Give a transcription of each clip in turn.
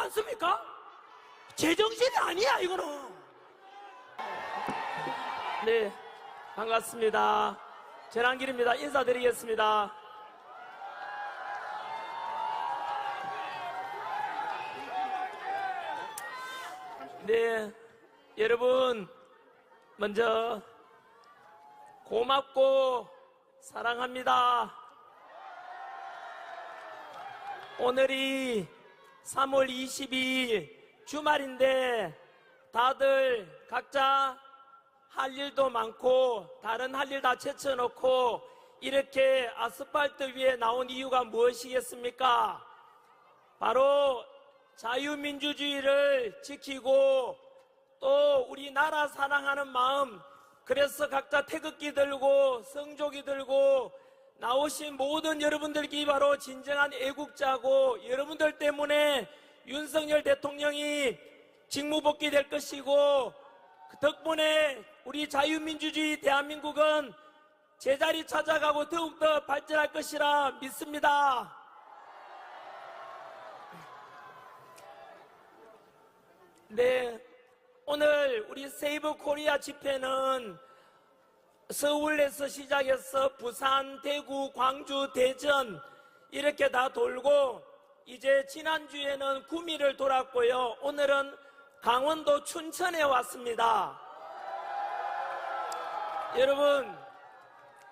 않습니까? 제정신이 아니야 이거는. 네, 반갑습니다. 전한길입니다. 인사드리겠습니다. 네, 여러분 먼저 고맙고 사랑합니다. 오늘이 3월 22일 주말인데 다들 각자 할 일도 많고 다른 할 일 다 제쳐놓고 이렇게 아스팔트 위에 나온 이유가 무엇이겠습니까? 바로 자유민주주의를 지키고 또 우리나라 사랑하는 마음, 그래서 각자 태극기 들고 성조기 들고 나오신 모든 여러분들이 바로 진정한 애국자고, 여러분들 때문에 윤석열 대통령이 직무복귀될 것이고, 그 덕분에 우리 자유민주주의 대한민국은 제자리 찾아가고 더욱더 발전할 것이라 믿습니다. 네, 오늘 우리 세이브 코리아 집회는 서울에서 시작해서 부산, 대구, 광주, 대전 이렇게 다 돌고, 이제 지난주에는 구미를 돌았고요. 오늘은 강원도 춘천에 왔습니다. 여러분,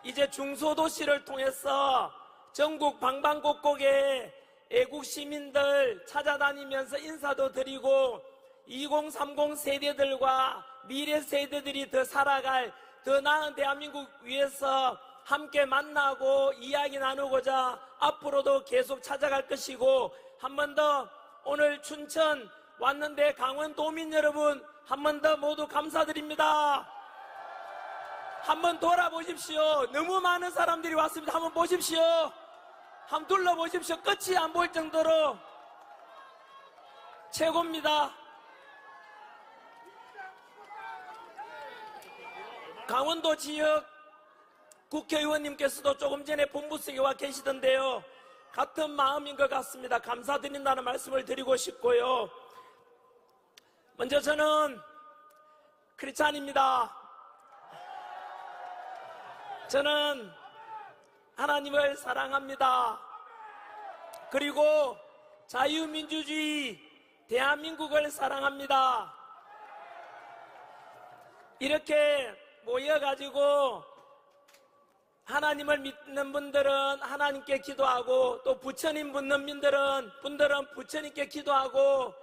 이제 중소도시를 통해서 전국 방방곡곡에 애국 시민들 찾아다니면서 인사도 드리고 2030 세대들과 미래 세대들이 더 살아갈 더 나은 대한민국 위해서 함께 만나고 이야기 나누고자 앞으로도 계속 찾아갈 것이고, 한 번 더 오늘 춘천 왔는데 강원도민 여러분 한 번 더 모두 감사드립니다. 한번 돌아보십시오. 너무 많은 사람들이 왔습니다. 한번 보십시오. 한번 둘러보십시오. 끝이 안 보일 정도로 최고입니다. 강원도 지역 국회의원님께서도 조금 전에 본부석에 와 계시던데요. 같은 마음인 것 같습니다. 감사드린다는 말씀을 드리고 싶고요. 먼저 저는 크리스찬입니다. 저는 하나님을 사랑합니다. 그리고 자유민주주의 대한민국을 사랑합니다. 이렇게 모여가지고 하나님을 믿는 분들은 하나님께 기도하고, 또 부처님 믿는 분들은 부처님께 기도하고,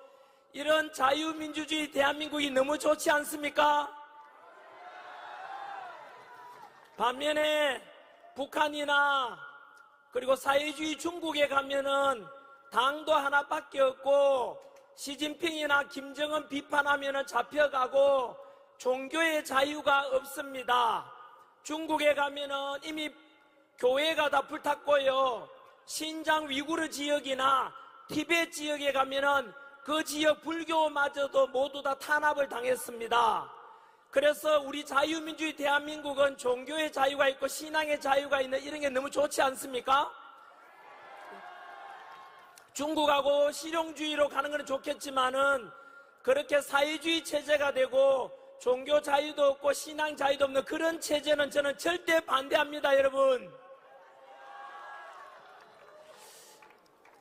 이런 자유민주주의 대한민국이 너무 좋지 않습니까? 반면에 북한이나 그리고 사회주의 중국에 가면은 당도 하나밖에 없고, 시진핑이나 김정은 비판하면은 잡혀가고 종교의 자유가 없습니다. 중국에 가면은 이미 교회가 다 불탔고요. 신장 위구르 지역이나 티베트 지역에 가면은 그 지역 불교마저도 모두 다 탄압을 당했습니다. 그래서 우리 자유민주주의 대한민국은 종교의 자유가 있고 신앙의 자유가 있는 이런 게 너무 좋지 않습니까? 중국하고 실용주의로 가는 건 좋겠지만은 그렇게 사회주의 체제가 되고 종교 자유도 없고 신앙 자유도 없는 그런 체제는 저는 절대 반대합니다, 여러분.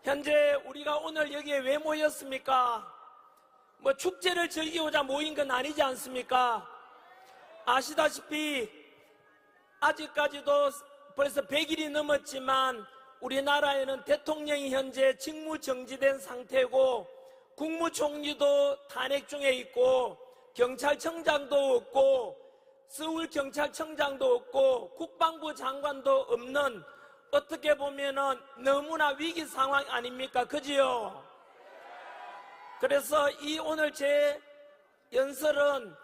현재 우리가 오늘 여기에 왜 모였습니까? 뭐 축제를 즐기고자 모인 건 아니지 않습니까? 아시다시피 아직까지도 벌써 100일이 넘었지만 우리나라에는 대통령이 현재 직무 정지된 상태고, 국무총리도 탄핵 중에 있고, 경찰청장도 없고, 서울경찰청장도 없고, 국방부 장관도 없는, 어떻게 보면은 너무나 위기 상황 아닙니까? 그지요? 그래서 이 오늘 제 연설은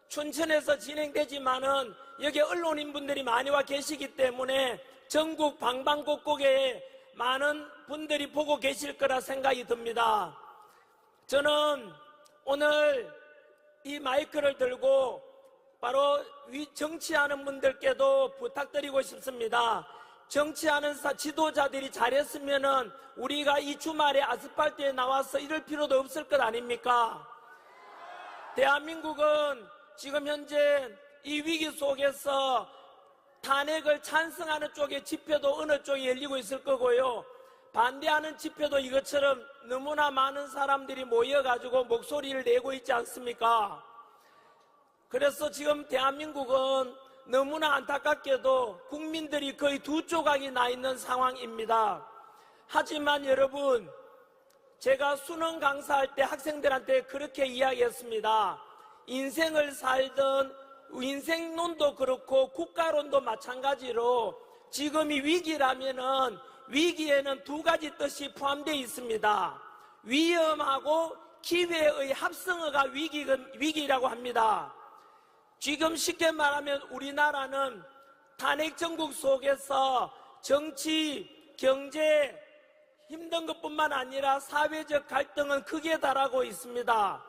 춘천에서 진행되지만은 여기 언론인분들이 많이 와 계시기 때문에 전국 방방곡곡에 많은 분들이 보고 계실 거라 생각이 듭니다. 저는 오늘 이 마이크를 들고 바로 정치하는 분들께도 부탁드리고 싶습니다. 정치하는 지도자들이 잘했으면은 우리가 이 주말에 아스팔트에 나와서 이럴 필요도 없을 것 아닙니까? 대한민국은 지금 현재 이 위기 속에서 탄핵을 찬성하는 쪽의 집회도 어느 쪽에 열리고 있을 거고요. 반대하는 집회도 이것처럼 너무나 많은 사람들이 모여가지고 목소리를 내고 있지 않습니까? 그래서 지금 대한민국은 너무나 안타깝게도 국민들이 거의 두 조각이 나 있는 상황입니다. 하지만 여러분, 제가 수능 강사할 때 학생들한테 그렇게 이야기했습니다. 인생을 살던 인생론도 그렇고 국가론도 마찬가지로 지금이 위기라면은 위기에는 두 가지 뜻이 포함되어 있습니다. 위험하고 기회의 합성어가 위기라고 합니다. 지금 쉽게 말하면 우리나라는 탄핵 정국 속에서 정치, 경제 힘든 것뿐만 아니라 사회적 갈등은 크게 달하고 있습니다.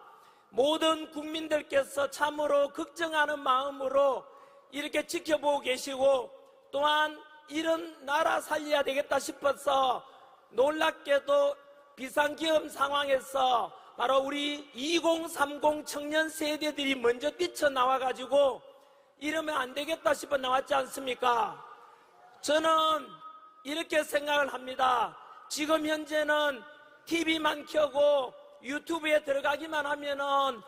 모든 국민들께서 참으로 걱정하는 마음으로 이렇게 지켜보고 계시고 또한 이런 나라 살려야 되겠다 싶어서 놀랍게도 비상기업 상황에서 바로 우리 2030 청년 세대들이 먼저 뛰쳐나와가지고 이러면 안 되겠다 싶어 나왔지 않습니까? 저는 이렇게 생각을 합니다. 지금 현재는 TV만 켜고 유튜브에 들어가기만 하면은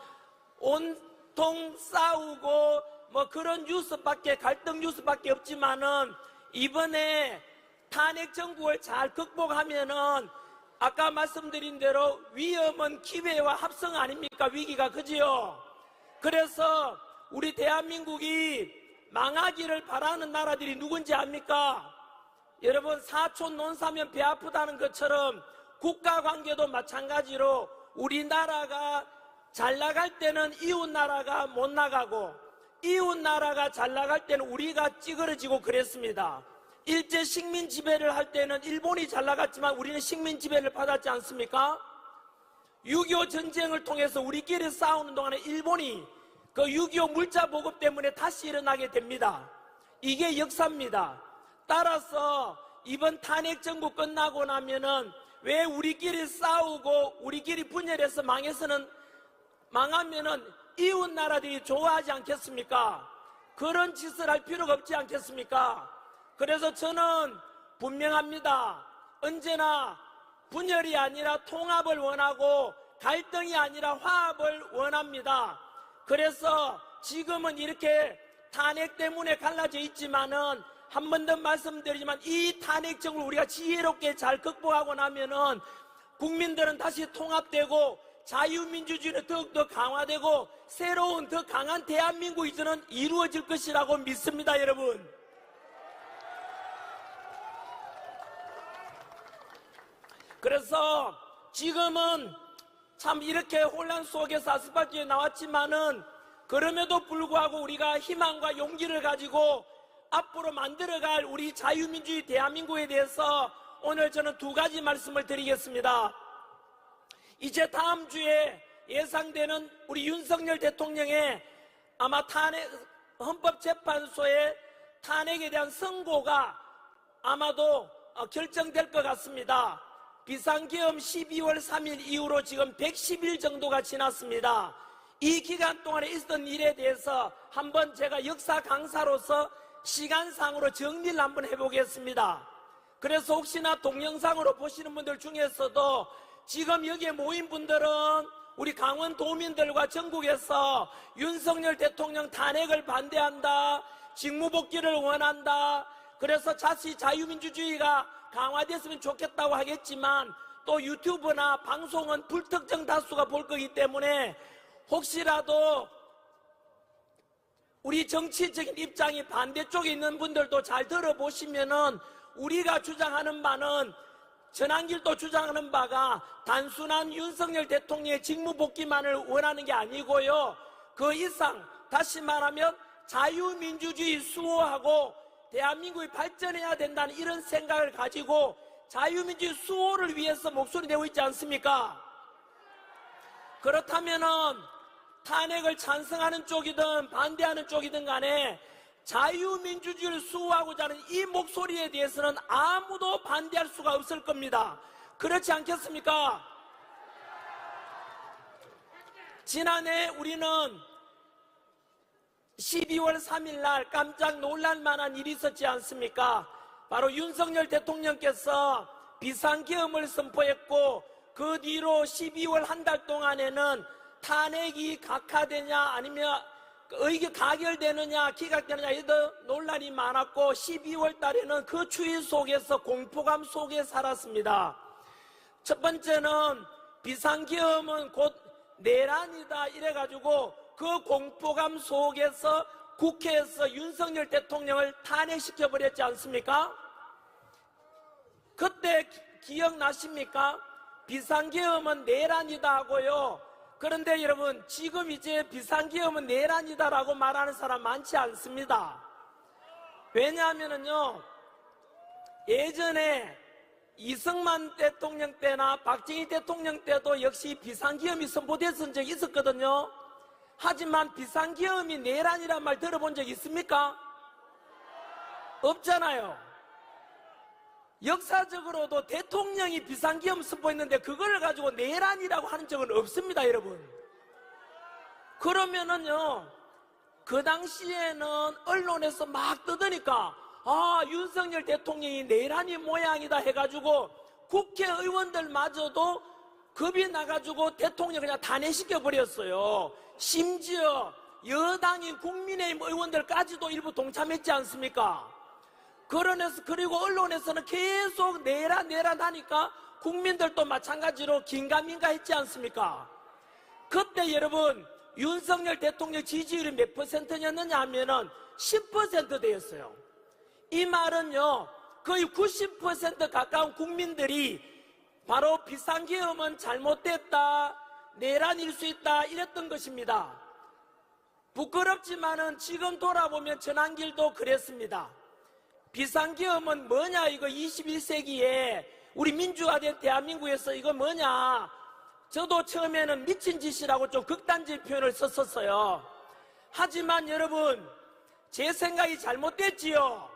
온통 싸우고 뭐 그런 뉴스밖에 갈등 뉴스밖에 없지만은 이번에 탄핵 정국을 잘 극복하면은 아까 말씀드린 대로 위험은 기회와 합성 아닙니까? 위기가 그지요? 그래서 우리 대한민국이 망하기를 바라는 나라들이 누군지 압니까? 여러분, 사촌 논사면 배 아프다는 것처럼 국가관계도 마찬가지로 우리나라가 잘 나갈 때는 이웃나라가 못 나가고 이웃나라가 잘 나갈 때는 우리가 찌그러지고 그랬습니다. 일제 식민 지배를 할 때는 일본이 잘 나갔지만 우리는 식민 지배를 받았지 않습니까? 6.25 전쟁을 통해서 우리끼리 싸우는 동안에 일본이 그 6.25 물자 보급 때문에 다시 일어나게 됩니다. 이게 역사입니다. 따라서 이번 탄핵 정부 끝나고 나면은 왜 우리끼리 싸우고 우리끼리 분열해서 망하면은 이웃 나라들이 좋아하지 않겠습니까? 그런 짓을 할 필요가 없지 않겠습니까? 그래서 저는 분명합니다. 언제나 분열이 아니라 통합을 원하고 갈등이 아니라 화합을 원합니다. 그래서 지금은 이렇게 탄핵 때문에 갈라져 있지만은 한 번 더 말씀드리지만 이 탄핵 정을 우리가 지혜롭게 잘 극복하고 나면은 국민들은 다시 통합되고 자유민주주의는 더욱더 강화되고 새로운 더 강한 대한민국이 저는 이루어질 것이라고 믿습니다, 여러분. 그래서 지금은 참 이렇게 혼란 속에서 아스팔트에 나왔지만은 그럼에도 불구하고 우리가 희망과 용기를 가지고 앞으로 만들어갈 우리 자유민주주의 대한민국에 대해서 오늘 저는 두 가지 말씀을 드리겠습니다. 이제 다음 주에 예상되는 우리 윤석열 대통령의 아마 헌법재판소의 탄핵에 대한 선고가 아마도 결정될 것 같습니다. 비상계엄 12월 3일 이후로 지금 110일 정도가 지났습니다. 이 기간 동안에 있었던 일에 대해서 한번 제가 역사 강사로서 시간상으로 정리를 한번 해보겠습니다. 그래서 혹시나 동영상으로 보시는 분들 중에서도 지금 여기에 모인 분들은 우리 강원도민들과 전국에서 윤석열 대통령 탄핵을 반대한다, 직무복귀를 원한다, 그래서 자칫 자유민주주의가 강화됐으면 좋겠다고 하겠지만 또 유튜브나 방송은 불특정 다수가 볼 거기 때문에 혹시라도 우리 정치적인 입장이 반대쪽에 있는 분들도 잘 들어보시면은 우리가 주장하는 바는 전한길도 주장하는 바가 단순한 윤석열 대통령의 직무복귀만을 원하는 게 아니고요. 그 이상 다시 말하면 자유민주주의 수호하고 대한민국이 발전해야 된다는 이런 생각을 가지고 자유민주주의 수호를 위해서 목소리 내고 있지 않습니까? 그렇다면은 탄핵을 찬성하는 쪽이든 반대하는 쪽이든 간에 자유민주주의를 수호하고자 하는 이 목소리에 대해서는 아무도 반대할 수가 없을 겁니다. 그렇지 않겠습니까? 지난해 우리는 12월 3일 날 깜짝 놀랄 만한 일이 있었지 않습니까? 바로 윤석열 대통령께서 비상계엄을 선포했고, 그 뒤로 12월 한 달 동안에는 탄핵이 각하되냐 아니면 의결 가결되느냐 기각되느냐 이런 논란이 많았고, 12월 달에는 그 추위 속에서 공포감 속에 살았습니다. 첫 번째는 비상계엄은 곧 내란이다 이래가지고 그 공포감 속에서 국회에서 윤석열 대통령을 탄핵시켜버렸지 않습니까? 그때 기억나십니까? 비상계엄은 내란이다 하고요. 그런데 여러분, 지금 이제 비상계엄은 내란이다라고 말하는 사람 많지 않습니다. 왜냐하면요, 예전에 이승만 대통령 때나 박정희 대통령 때도 역시 비상계엄이 선포됐던 적이 있었거든요. 하지만 비상계엄이 내란이란 말 들어본 적 있습니까? 없잖아요. 역사적으로도 대통령이 비상계엄 선포했는데 그걸 가지고 내란이라고 하는 적은 없습니다, 여러분. 그러면은요, 그 당시에는 언론에서 막 떠드니까 윤석열 대통령이 내란이 모양이다 해가지고 국회의원들마저도 겁이 나가지고 대통령 그냥 탄핵시켜버렸어요. 심지어 여당인 국민의힘 의원들까지도 일부 동참했지 않습니까? 그리고 언론에서는 계속 내란 하니까 국민들도 마찬가지로 긴가민가 했지 않습니까? 그때 여러분, 윤석열 대통령 지지율이 몇 %였느냐 하면은 10% 되었어요. 이 말은요, 거의 90% 가까운 국민들이 바로 비상계엄은 잘못됐다, 내란일 수 있다 이랬던 것입니다. 부끄럽지만은 지금 돌아보면 전환길도 그랬습니다. 비상계엄은 뭐냐, 이거 21세기에 우리 민주화된 대한민국에서 이거 뭐냐. 저도 처음에는 미친 짓이라고 좀 극단적인 표현을 썼었어요. 하지만 여러분, 제 생각이 잘못됐지요.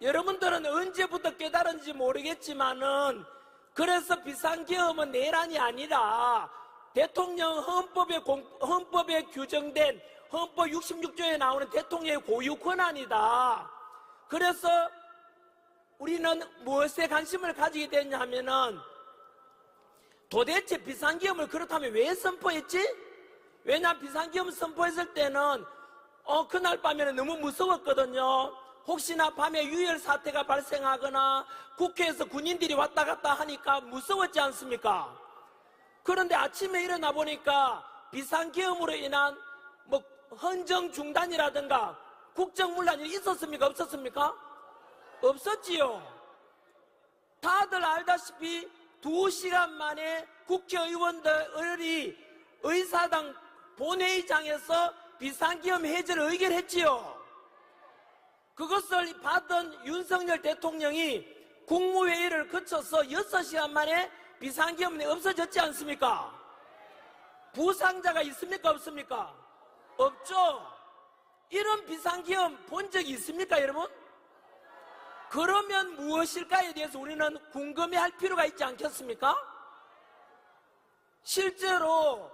여러분들은 언제부터 깨달은지 모르겠지만은, 그래서 비상계엄은 내란이 아니라 대통령 헌법에 규정된 헌법 66조에 나오는 대통령의 고유 권한이다. 그래서 우리는 무엇에 관심을 가지게 됐냐 하면은, 도대체 비상계엄을 그렇다면 왜 선포했지? 왜냐하면 비상계엄 선포했을 때는 그날 밤에는 너무 무서웠거든요. 혹시나 밤에 유혈 사태가 발생하거나 국회에서 군인들이 왔다 갔다 하니까 무서웠지 않습니까? 그런데 아침에 일어나 보니까 비상계엄으로 인한 헌정 중단이라든가 국정문란이 있었습니까? 없었습니까? 없었지요. 다들 알다시피 2시간 만에 국회의원들이 의사당 본회의장에서 비상계엄 해제를 의결했지요. 그것을 받은 윤석열 대통령이 국무회의를 거쳐서 6시간 만에 비상계엄이 없어졌지 않습니까? 부상자가 있습니까? 없습니까? 없죠. 이런 비상계엄 본 적이 있습니까, 여러분? 그러면 무엇일까에 대해서 우리는 궁금해할 필요가 있지 않겠습니까? 실제로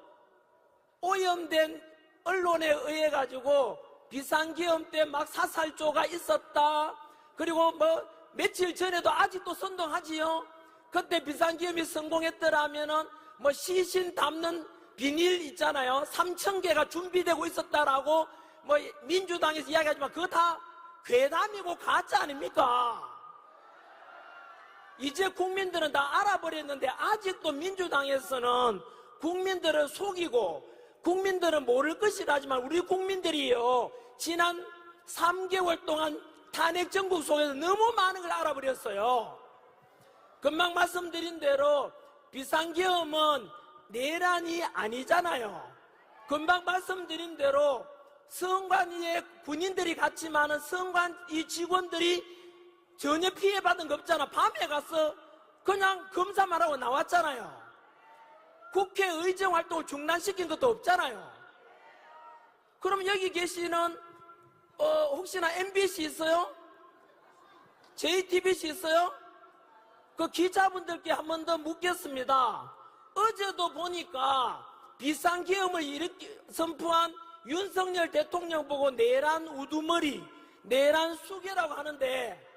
오염된 언론에 의해 가지고 비상계엄 때 막 사살조가 있었다. 그리고 며칠 전에도 아직도 선동하지요. 그때 비상계엄이 성공했더라면은 시신 담는 비닐 있잖아요. 3,000개가 준비되고 있었다라고 민주당에서 이야기하지만 그거 다 괴담이고 가짜 아닙니까? 이제 국민들은 다 알아버렸는데 아직도 민주당에서는 국민들을 속이고 국민들은 모를 것이라지만 우리 국민들이요, 지난 3개월 동안 탄핵 정국 속에서 너무 많은 걸 알아버렸어요. 금방 말씀드린 대로 비상계엄은 내란이 아니잖아요. 금방 말씀드린 대로 선관위에 군인들이 갔지만은 선관위 직원들이 전혀 피해받은 거 없잖아. 밤에 가서 그냥 검사만 하고 나왔잖아요. 국회 의정 활동을 중단시킨 것도 없잖아요. 그럼 여기 계시는 혹시나 MBC 있어요? JTBC 있어요? 그 기자분들께 한 번 더 묻겠습니다. 어제도 보니까 비상계엄을 선포한 윤석열 대통령 보고 내란 우두머리, 내란 수괴라고 하는데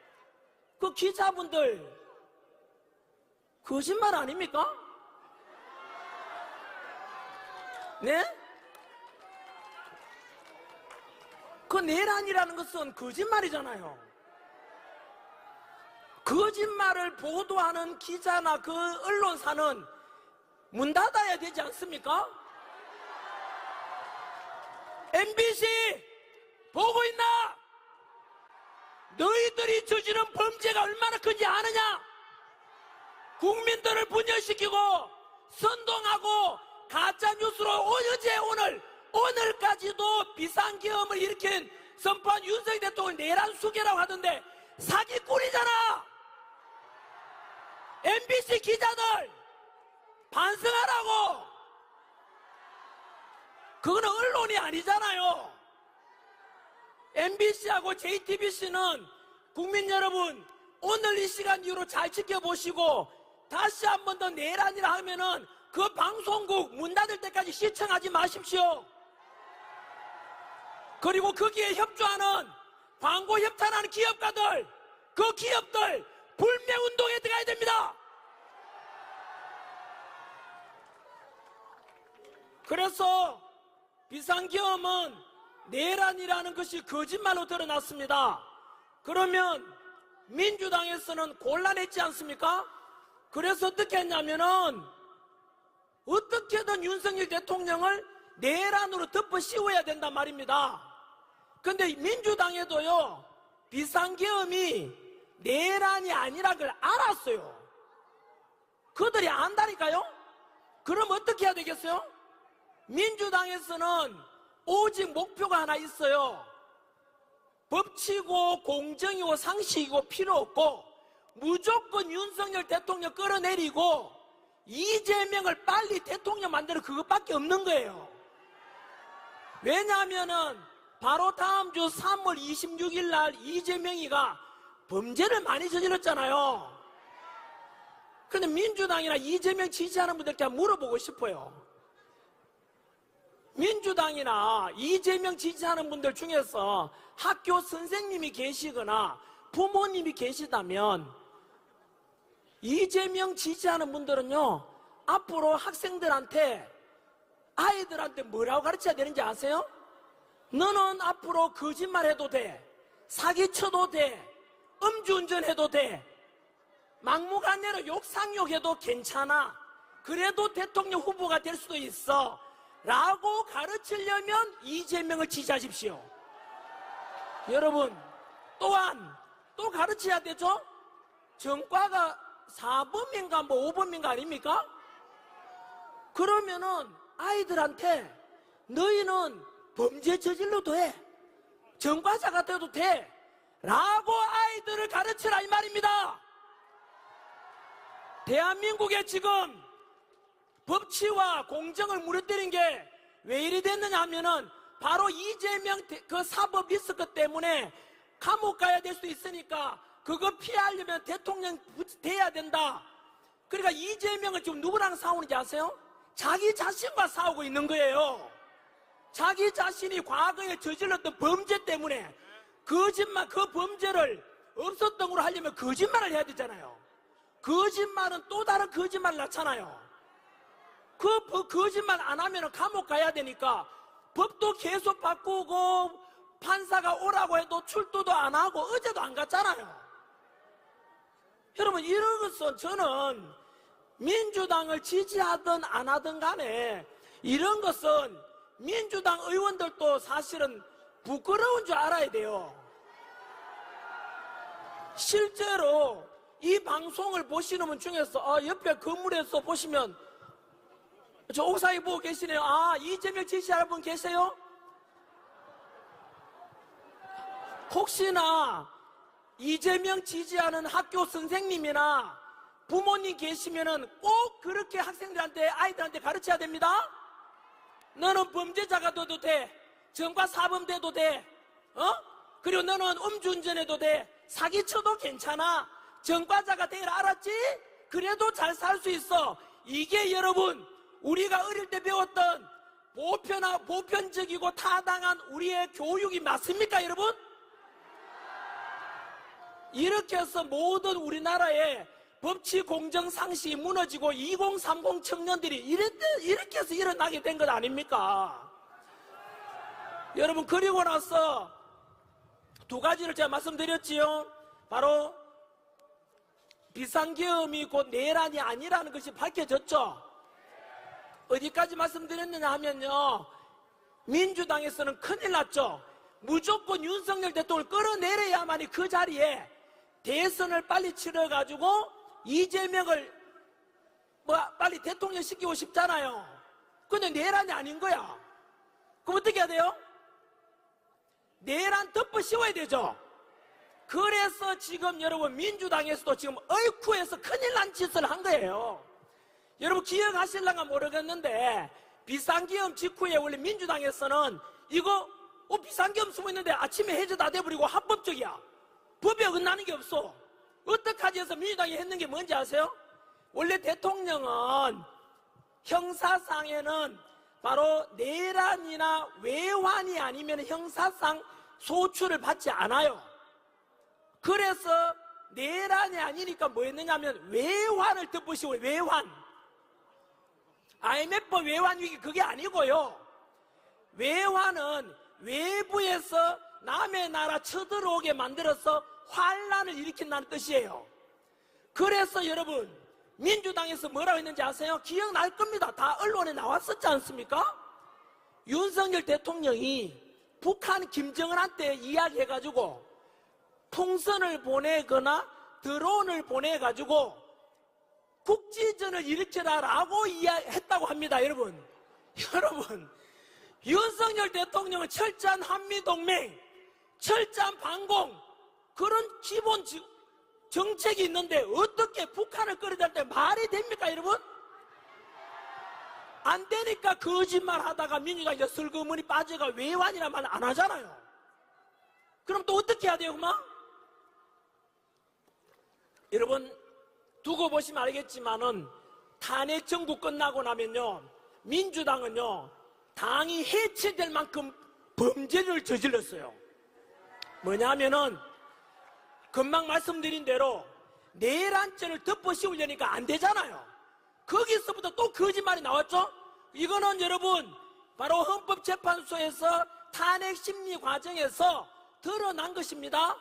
그 기자분들 거짓말 아닙니까? 네? 그 내란이라는 것은 거짓말이잖아요. 거짓말을 보도하는 기자나 그 언론사는 문 닫아야 되지 않습니까? MBC 보고 있나? 너희들이 저지른 범죄가 얼마나 큰지 아느냐? 국민들을 분열시키고 선동하고 가짜뉴스로 어제 오늘까지도 비상계엄을 일으킨 선포한 윤석열 대통령 내란 수괴라고 하던데 사기꾼이잖아. MBC 기자들 반성하라고. 그거는 언론이 아니잖아요. MBC하고 JTBC는 국민 여러분 오늘 이 시간 이후로 잘 지켜보시고 다시 한 번 더 내란이라 하면은 그 방송국 문 닫을 때까지 시청하지 마십시오. 그리고 거기에 협조하는 광고 협찬하는 기업가들, 그 기업들 불매운동에 들어가야 됩니다. 그래서 비상계엄은 내란이라는 것이 거짓말로 드러났습니다. 그러면 민주당에서는 곤란했지 않습니까? 그래서 어떻게 했냐면은 어떻게든 윤석열 대통령을 내란으로 덮어 씌워야 된단 말입니다. 근데 민주당에도요 비상계엄이 내란이 아니라 걸 알았어요. 그들이 안다니까요. 그럼 어떻게 해야 되겠어요? 민주당에서는 오직 목표가 하나 있어요. 법치고 공정이고 상식이고 필요 없고 무조건 윤석열 대통령 끌어내리고 이재명을 빨리 대통령 만드는 그것밖에 없는 거예요. 왜냐하면은 바로 다음 주 3월 26일 날 이재명이가 범죄를 많이 저질렀잖아요. 근데 민주당이나 이재명 지지하는 분들께 한번 물어보고 싶어요. 민주당이나 이재명 지지하는 분들 중에서 학교 선생님이 계시거나 부모님이 계시다면 이재명 지지하는 분들은요 앞으로 학생들한테 아이들한테 뭐라고 가르쳐야 되는지 아세요? 너는 앞으로 거짓말해도 돼, 사기쳐도 돼, 음주운전해도 돼, 막무가내로 욕상욕해도 괜찮아, 그래도 대통령 후보가 될 수도 있어 라고 가르치려면 이재명을 지지하십시오. 여러분 또한 또 가르쳐야 되죠. 전과가 4범인가 뭐 5범인가 아닙니까? 그러면은 아이들한테 너희는 범죄 저질러도 해, 전과자가 돼도 돼 라고 아이들을 가르치라 이 말입니다. 대한민국에 지금 법치와 공정을 무너뜨린 게 왜 이리 됐느냐 하면은 바로 이재명 그 사법 리스크 때문에 감옥 가야 될 수도 있으니까 그거 피하려면 대통령 돼야 된다. 그러니까 이재명은 지금 누구랑 싸우는지 아세요? 자기 자신과 싸우고 있는 거예요. 자기 자신이 과거에 저질렀던 범죄 때문에 거짓말, 그 범죄를 없었던 걸로 하려면 거짓말을 해야 되잖아요. 거짓말은 또 다른 거짓말을 낳잖아요. 그 거짓말 안 하면 감옥 가야 되니까 법도 계속 바꾸고 판사가 오라고 해도 출두도 안 하고 어제도 안 갔잖아요. 여러분 이런 것은 저는 민주당을 지지하든 안 하든 간에 이런 것은 민주당 의원들도 사실은 부끄러운 줄 알아야 돼요. 실제로 이 방송을 보시는 분 중에서 옆에 건물에서 보시면 저 옥상에 보고 계시네요. 이재명 지지하는 분 계세요? 혹시나 이재명 지지하는 학교 선생님이나 부모님 계시면은 꼭 그렇게 학생들한테 아이들한테 가르쳐야 됩니다. 너는 범죄자가 돼도 돼, 전과 사범 돼도 돼, 그리고 너는 음주운전해도 돼. 사기쳐도 괜찮아. 전과자가 되라, 알았지? 그래도 잘 살 수 있어. 이게 여러분, 우리가 어릴 때 배웠던 보편적이고 타당한 우리의 교육이 맞습니까, 여러분? 이렇게 해서 모든 우리나라의 법치 공정 상식이 무너지고 2030 청년들이 이렇게 해서 일어나게 된 것 아닙니까? 여러분, 그리고 나서 두 가지를 제가 말씀드렸지요. 바로 비상계엄이 곧 내란이 아니라는 것이 밝혀졌죠. 어디까지 말씀드렸느냐 하면요, 민주당에서는 큰일 났죠. 무조건 윤석열 대통령을 끌어내려야만이 그 자리에 대선을 빨리 치러가지고 이재명을 빨리 대통령 시키고 싶잖아요. 근데 내란이 아닌 거야. 그럼 어떻게 해야 돼요? 내란 덮어 씌워야 되죠. 그래서 지금 여러분 민주당에서도 지금 얼쿠에서 큰일 난 짓을 한 거예요. 여러분 기억하실랑가 모르겠는데 비상계엄 직후에 원래 민주당에서는 이거 비상계엄 쓰고 있는데 아침에 해제 다 돼버리고 합법적이야. 법에 어긋나는 게 없어. 어떡하지 해서 민주당이 했는 게 뭔지 아세요? 원래 대통령은 형사상에는 바로 내란이나 외환이 아니면 형사상 소출을 받지 않아요. 그래서 내란이 아니니까 뭐 했느냐면 외환을 덮으시고, 외환. IMF 외환 위기 그게 아니고요. 외환은 외부에서 남의 나라 쳐들어오게 만들어서 환란을 일으킨다는 뜻이에요. 그래서 여러분 민주당에서 뭐라고 했는지 아세요? 기억날 겁니다. 다 언론에 나왔었지 않습니까? 윤석열 대통령이 북한 김정은한테 이야기해가지고 풍선을 보내거나 드론을 보내가지고 국지전을 일으켜라라고 이야기했다고 합니다. 여러분 윤석열 대통령은 철저한 한미동맹, 철저한 반공, 그런 기본 정책이 있는데 어떻게 북한을 끌어들일 때 말이 됩니까, 여러분? 안 되니까 거짓말 하다가 민주당이 슬그머니 빠져가 외환이란 말 안 하잖아요. 그럼 또 어떻게 해야 돼요, 그만? 여러분 두고 보시면 알겠지만은 탄핵 정부 끝나고 나면요, 민주당은요 당이 해체될 만큼 범죄를 저질렀어요. 뭐냐면은 금방 말씀드린 대로 내란죄를 덮어 씌우려니까 안 되잖아요. 거기서부터 또 거짓말이 나왔죠. 이거는 여러분 바로 헌법재판소에서 탄핵 심리 과정에서 드러난 것입니다.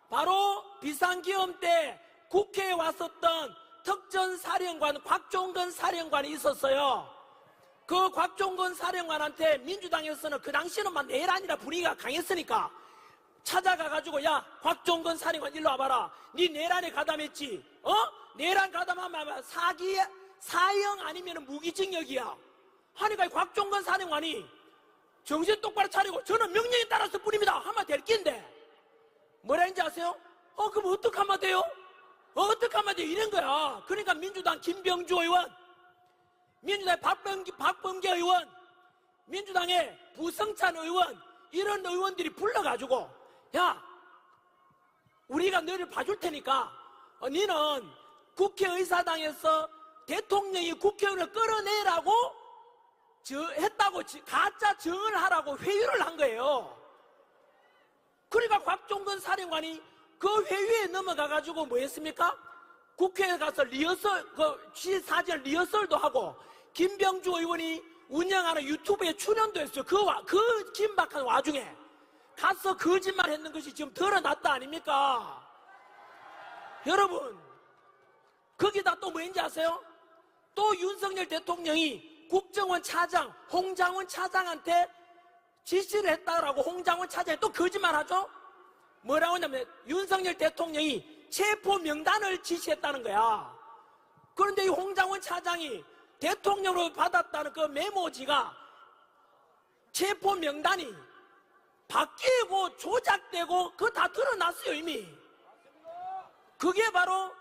바로 비상계엄 때 국회에 왔었던 특전사령관 곽종건 사령관이 있었어요. 그 곽종건 사령관한테 민주당에서는 그 당시에는 막 내란이라 분위기가 강했으니까 찾아가가지고, 야 곽종건 사령관 일로 와봐라. 네 내란에 가담했지? 내란 가담하면 사형 아니면 무기징역이야. 하니까 곽종건 사령관이 정신 똑바로 차리고 저는 명령에 따라서 뿐입니다 하면 될 낀데 뭐라 했는지 아세요? 그럼 어떡하면 돼요? 어떡하면 돼요? 이런 거야. 그러니까 민주당 김병주 의원, 민주당의 박범계 의원, 민주당의 부성찬 의원, 이런 의원들이 불러가지고, 야 우리가 너를 봐줄 테니까 너는 국회의사당에서 대통령이 국회의원을 끌어내라고 했다고 가짜 증언을 하라고 회유를 한 거예요. 그러니까 곽종건 사령관이 그 회유에 넘어가가지고 뭐 했습니까? 국회에 가서 리허설, 취사절 리허설도 하고 김병주 의원이 운영하는 유튜브에 출연도 했어요. 그 긴박한 와중에 가서 거짓말 했는 것이 지금 드러났다 아닙니까? 여러분 거기다 또 뭐인지 아세요? 또 윤석열 대통령이 국정원 차장 홍장원 차장한테 지시를 했다라고 홍장원 차장이 또 거짓말하죠? 뭐라고 하냐면 윤석열 대통령이 체포 명단을 지시했다는 거야. 그런데 이 홍장원 차장이 대통령으로 받았다는 그 메모지가 체포 명단이 바뀌고 조작되고 그거 다 드러났어요 이미. 그게 바로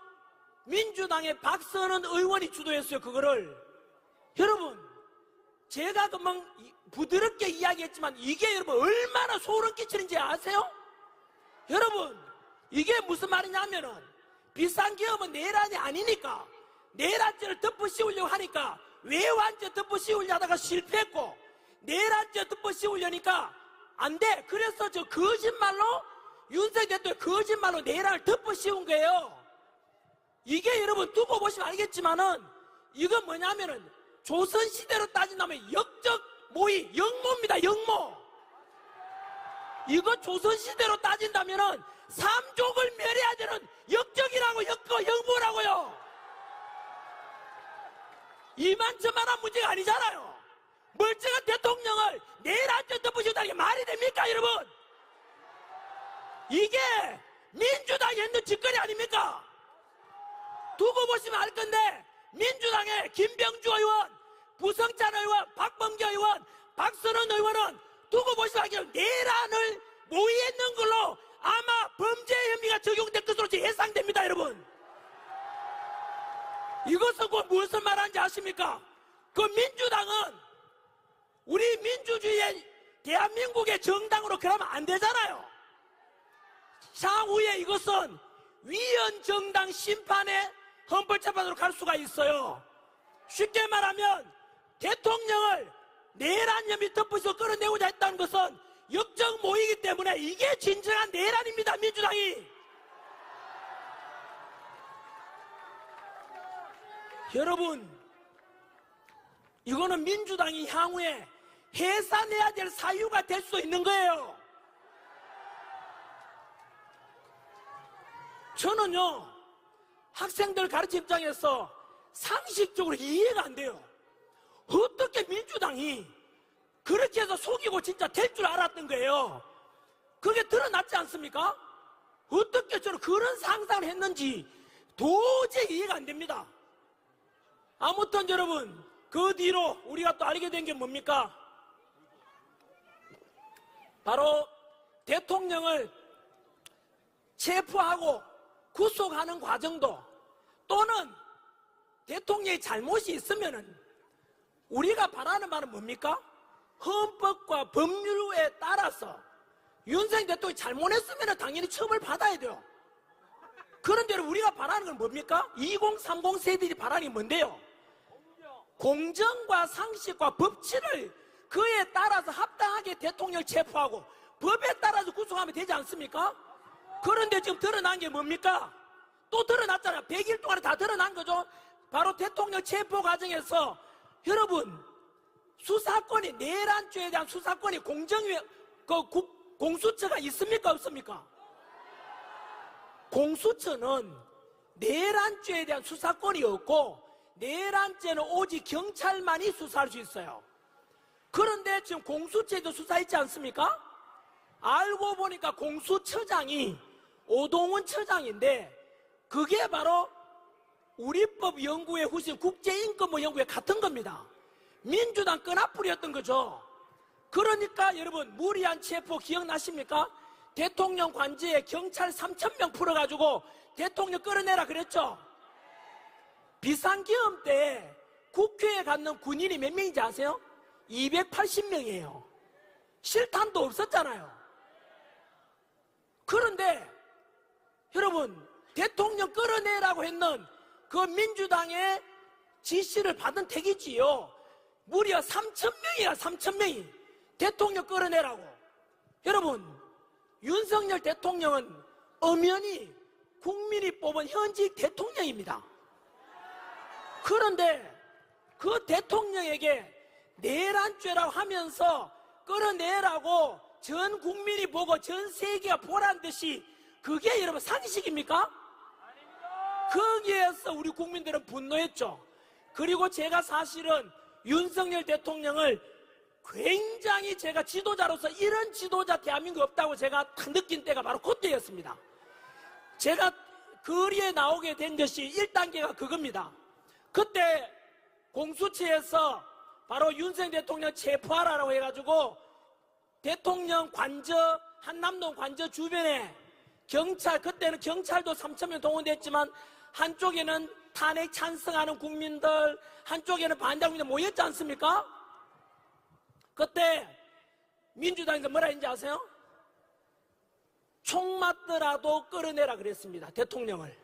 민주당의 박선은 의원이 주도했어요 그거를. 여러분 제가 금방 부드럽게 이야기했지만 이게 여러분 얼마나 소름 끼치는지 아세요? 여러분, 이게 무슨 말이냐면은 비상계엄은 내란이 아니니까 내란죄를 덮어씌우려고 하니까 외환죄 덮어씌우려 하다가 실패했고 내란죄 덮어씌우려니까 안 돼. 그래서 저 거짓말로 윤석열 대통령이 거짓말로 내란을 덮어씌운 거예요. 이게 여러분 두고 보시면 알겠지만은 이건 뭐냐면은 조선시대로 따진다면 역적 모의, 역모입니다. 역모. 이거 조선시대로 따진다면은 삼족을 멸해야 되는 역적이라고, 역모라고요. 이만저만한 문제가 아니잖아요. 멀쩡한 대통령을 내란죄 덮으셨다는 게 말이 됩니까, 여러분? 이게 민주당이 했는 짓거리 아닙니까? 두고 보시면 알 건데 민주당의 김병주 의원, 부성찬 의원, 박범계 의원, 박선원 의원은 두고 보시면 알겠지만 내란을 모의했는 걸로 아마 범죄 혐의가 적용될 것으로 예상됩니다, 여러분. 이것은 곧 무엇을 말하는지 아십니까? 그 민주당은 우리 민주주의의 대한민국의 정당으로 그러면 안 되잖아요. 향후에 이것은 위헌정당 심판의 헌법재판으로 갈 수가 있어요. 쉽게 말하면 대통령을 내란 혐의 덮으셔서 끌어내고자 했다는 것은 역적 모이기 때문에 이게 진정한 내란입니다, 민주당이. 여러분, 이거는 민주당이 향후에 해산해야 될 사유가 될 수 있는 거예요. 저는요, 학생들 가르치 입장에서 상식적으로 이해가 안 돼요. 어떻게 민주당이 그렇게 해서 속이고 진짜 될 줄 알았던 거예요. 그게 드러났지 않습니까? 어떻게 저는 그런 상상을 했는지 도저히 이해가 안 됩니다. 아무튼 여러분, 그 뒤로 우리가 또 알게 된 게 뭡니까? 바로 대통령을 체포하고 구속하는 과정도, 또는 대통령의 잘못이 있으면은 우리가 바라는 말은 뭡니까? 헌법과 법률에 따라서 윤석열 대통령이 잘못했으면 당연히 처벌 받아야 돼요. 그런데 우리가 바라는 건 뭡니까? 2030 세대들이 바라는 게 뭔데요? 공정과 상식과 법치를 그에 따라서 합당하게 대통령을 체포하고 법에 따라서 구속하면 되지 않습니까? 그런데 지금 드러난 게 뭡니까? 또 드러났잖아요. 100일 동안에 다 드러난 거죠. 바로 대통령 체포 과정에서 여러분, 수사권이, 내란죄에 대한 수사권이 공수처가 있습니까, 없습니까? 공수처는 내란죄에 대한 수사권이 없고 내란죄는 오직 경찰만이 수사할 수 있어요. 그런데 지금 공수처에도 수사했지 않습니까? 알고 보니까 공수처장이 오동훈 처장인데 그게 바로 우리법 연구회 후신 국제인권법 연구회 같은 겁니다. 민주당 끈앞풀이였던 거죠. 그러니까 여러분, 무리한 체포 기억나십니까? 대통령 관저에 경찰 3,000명 풀어가지고 대통령 끌어내라 그랬죠. 비상계엄 때 국회에 갔는 군인이 몇 명인지 아세요? 280명이에요. 실탄도 없었잖아요. 그런데 여러분, 대통령 끌어내라고 했는 그 민주당의 지시를 받은 택이지요. 무려 3,000명이야, 3,000명이. 대통령 끌어내라고. 여러분, 윤석열 대통령은 엄연히 국민이 뽑은 현직 대통령입니다. 그런데 그 대통령에게 내란죄라고 하면서 끌어내라고 전 국민이 보고 전 세계가 보란 듯이 그게 여러분 상식입니까? 거기에서 우리 국민들은 분노했죠. 그리고 제가 사실은 윤석열 대통령을 굉장히 제가 지도자로서 이런 지도자 대한민국에 없다고 제가 딱 느낀 때가 바로 그때였습니다. 제가 거리에 나오게 된 것이 1단계가 그겁니다. 그때 공수처에서 바로 윤석열 대통령 체포하라고 해가지고 대통령 관저, 한남동 관저 주변에 경찰, 그때는 경찰도 3,000명 동원됐지만 한쪽에는 탄핵 찬성하는 국민들, 한쪽에는 반대하는 국민들 모였지 않습니까? 그때 민주당에서 뭐라 했는지 아세요? 총 맞더라도 끌어내라 그랬습니다. 대통령을.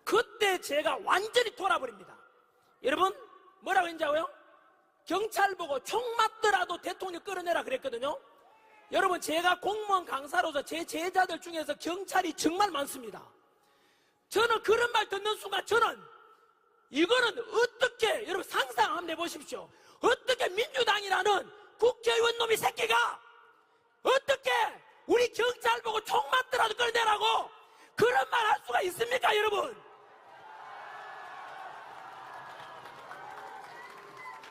그때 제가 완전히 돌아버립니다. 여러분 뭐라고 했냐고요? 경찰 보고 총 맞더라도 대통령 끌어내라 그랬거든요. 여러분 제가 공무원 강사로서 제 제자들 중에서 경찰이 정말 많습니다. 저는 그런 말 듣는 순간 저는 이거는 어떻게, 여러분 상상 한번 해보십시오. 어떻게 민주당이라는 국회의원 놈이 새끼가 어떻게 우리 경찰 보고 총 맞더라도 끌어내라고 그런 말 할 수가 있습니까 여러분?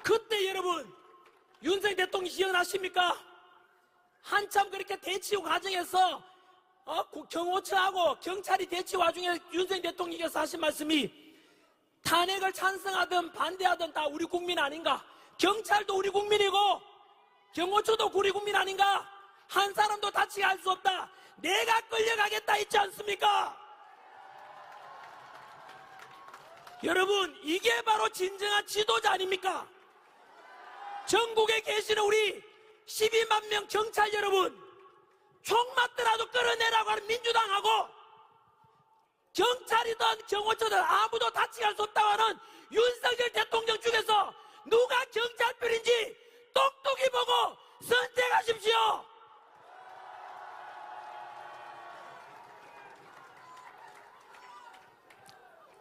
그때 여러분 윤석열 대통령 기억나십니까? 한참 그렇게 대치 과정에서 경호처하고 경찰이 대치 와중에 윤석열 대통령께서 하신 말씀이 탄핵을 찬성하든 반대하든 다 우리 국민 아닌가? 경찰도 우리 국민이고 경호처도 우리 국민 아닌가? 한 사람도 다치게 할 수 없다. 내가 끌려가겠다 했지 않습니까? 여러분 이게 바로 진정한 지도자 아닙니까? 전국에 계시는 우리 12만 명 경찰 여러분, 총 맞더라도 끌어내라고 하는 민주당하고 경찰이든 경호처든 아무도 다치게 할 수 없다고 하는 윤석열 대통령 중에서 누가 경찰편인지 똑똑히 보고 선택하십시오.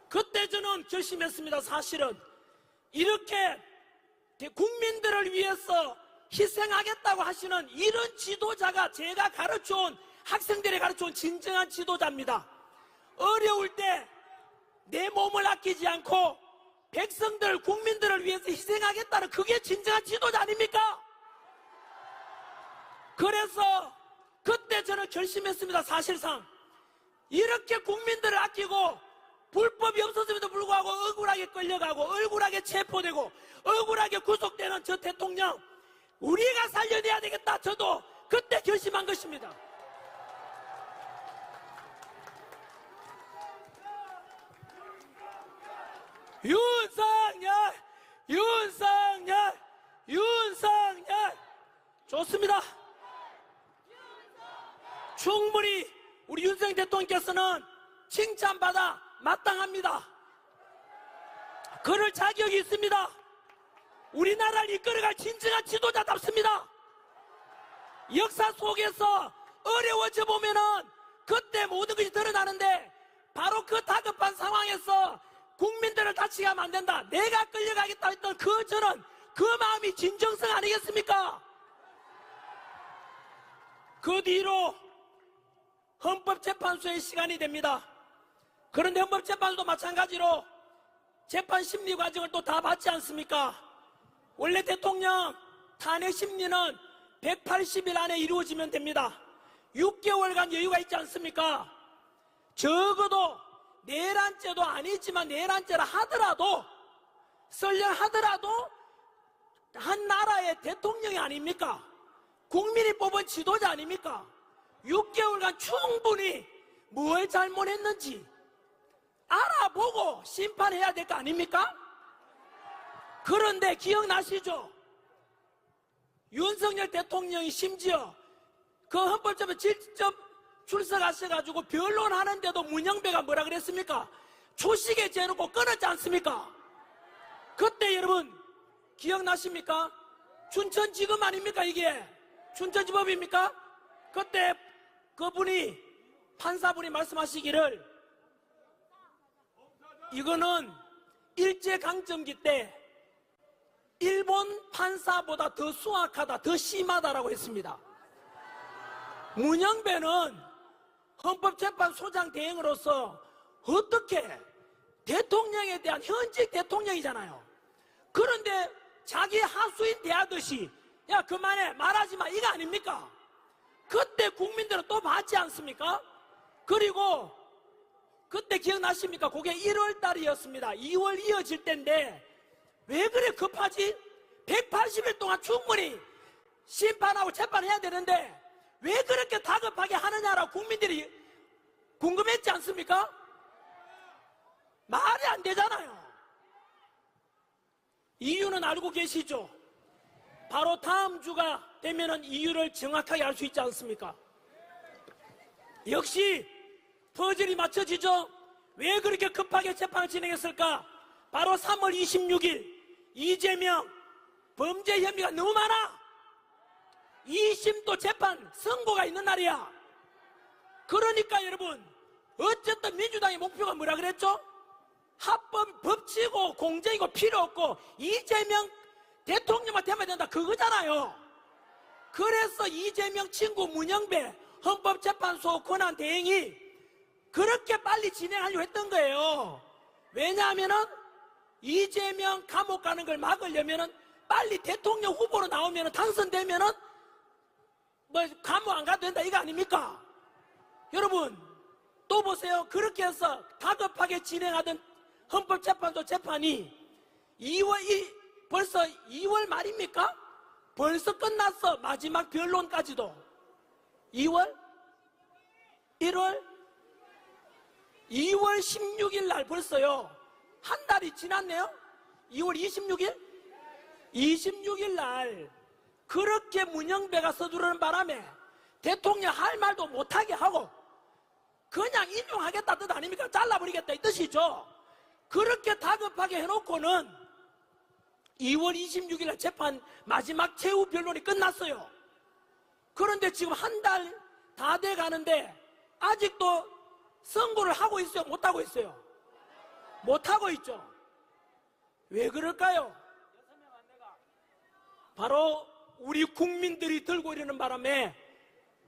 그때 저는 결심했습니다. 사실은 이렇게 국민들을 위해서 희생하겠다고 하시는 이런 지도자가 제가 가르쳐온, 학생들이 가르쳐온 진정한 지도자입니다. 어려울 때 내 몸을 아끼지 않고 백성들, 국민들을 위해서 희생하겠다는 그게 진정한 지도자 아닙니까? 그래서 그때 저는 결심했습니다. 사실상 이렇게 국민들을 아끼고 불법이 없었음에도 불구하고 억울하게 끌려가고 억울하게 체포되고 억울하게 구속되는 저 대통령 우리가 살려내야 되겠다. 저도 그때 결심한 것입니다. 윤석열, 윤석열, 윤석열. 좋습니다. 충분히 우리 윤석열 대통령께서는 칭찬받아 마땅합니다. 그럴 자격이 있습니다. 우리나라를 이끌어갈 진정한 지도자답습니다. 역사 속에서 어려워져 보면은 그때 모든 것이 드러나는데 바로 그 다급한 상황에서 국민들을 다치게 하면 안 된다. 내가 끌려가겠다 했던 저는 그 마음이 진정성 아니겠습니까? 그 뒤로 헌법재판소의 시간이 됩니다. 그런데 헌법재판소도 마찬가지로 재판 심리 과정을 또 다 받지 않습니까? 원래 대통령 탄핵 심리는 180일 안에 이루어지면 됩니다. 6개월간 여유가 있지 않습니까? 적어도 내란죄도 아니지만 내란죄라 하더라도 설령하더라도 한 나라의 대통령이 아닙니까? 국민이 뽑은 지도자 아닙니까? 6개월간 충분히 뭘 잘못했는지 알아보고 심판해야 될 거 아닙니까? 그런데 기억나시죠? 윤석열 대통령이 심지어 그 헌법재판 직접 출석하셔가지고 변론하는데도 문영배가 뭐라 그랬습니까? 초식에 재놓고 끊었지 않습니까? 그때 여러분 기억나십니까? 춘천지검 아닙니까 이게? 춘천지법입니까? 그때 그분이 판사분이 말씀하시기를 이거는 일제강점기 때 일본 판사보다 더 수악하다, 더 심하다라고 했습니다. 문영배는 헌법재판소장 대행으로서 어떻게 대통령에 대한 현직 대통령이잖아요. 그런데 자기 하수인 대하듯이 야 그만해 말하지 마 이거 아닙니까? 그때 국민들은 또 받지 않습니까? 그리고 그때 기억나십니까? 그게 1월 달이었습니다. 2월 이어질 때인데 왜 그래 급하지? 180일 동안 충분히 심판하고 재판해야 되는데 왜 그렇게 다급하게 하느냐라고 국민들이 궁금했지 않습니까? 말이 안 되잖아요. 이유는 알고 계시죠? 바로 다음 주가 되면은 이유를 정확하게 알 수 있지 않습니까? 역시 퍼즐이 맞춰지죠? 왜 그렇게 급하게 재판을 진행했을까? 바로 3월 26일 이재명 범죄 혐의가 너무 많아. 2심도 재판 선고가 있는 날이야. 그러니까 여러분, 어쨌든 민주당의 목표가 뭐라 그랬죠? 합법 법치고 공정이고 필요 없고 이재명 대통령만 되면 된다, 그거잖아요. 그래서 이재명 친구 문영배 헌법재판소 권한 대행이 그렇게 빨리 진행하려고 했던 거예요. 왜냐하면은 이재명 감옥 가는 걸 막으려면은 빨리 대통령 후보로 나오면은 당선되면은 뭐 감옥 안 가도 된다, 이거 아닙니까? 여러분, 또 보세요. 그렇게 해서 다급하게 진행하던 헌법재판소 재판이 벌써 2월 말입니까? 벌써 끝났어. 마지막 변론까지도. 2월? 1월? 2월 16일 날 벌써요. 한 달이 지났네요? 2월 26일? 26일 날 그렇게 문영배가 서두르는 바람에 대통령 할 말도 못하게 하고 그냥 인용하겠다 뜻 아닙니까? 잘라버리겠다 이 뜻이죠. 그렇게 다급하게 해놓고는 2월 26일 날 재판 마지막 최후 변론이 끝났어요. 그런데 지금 한 달 다 돼 가는데 아직도 선고를 하고 있어요? 못하고 있어요? 못하고 있죠. 왜 그럴까요? 바로 우리 국민들이 들고 이러는 바람에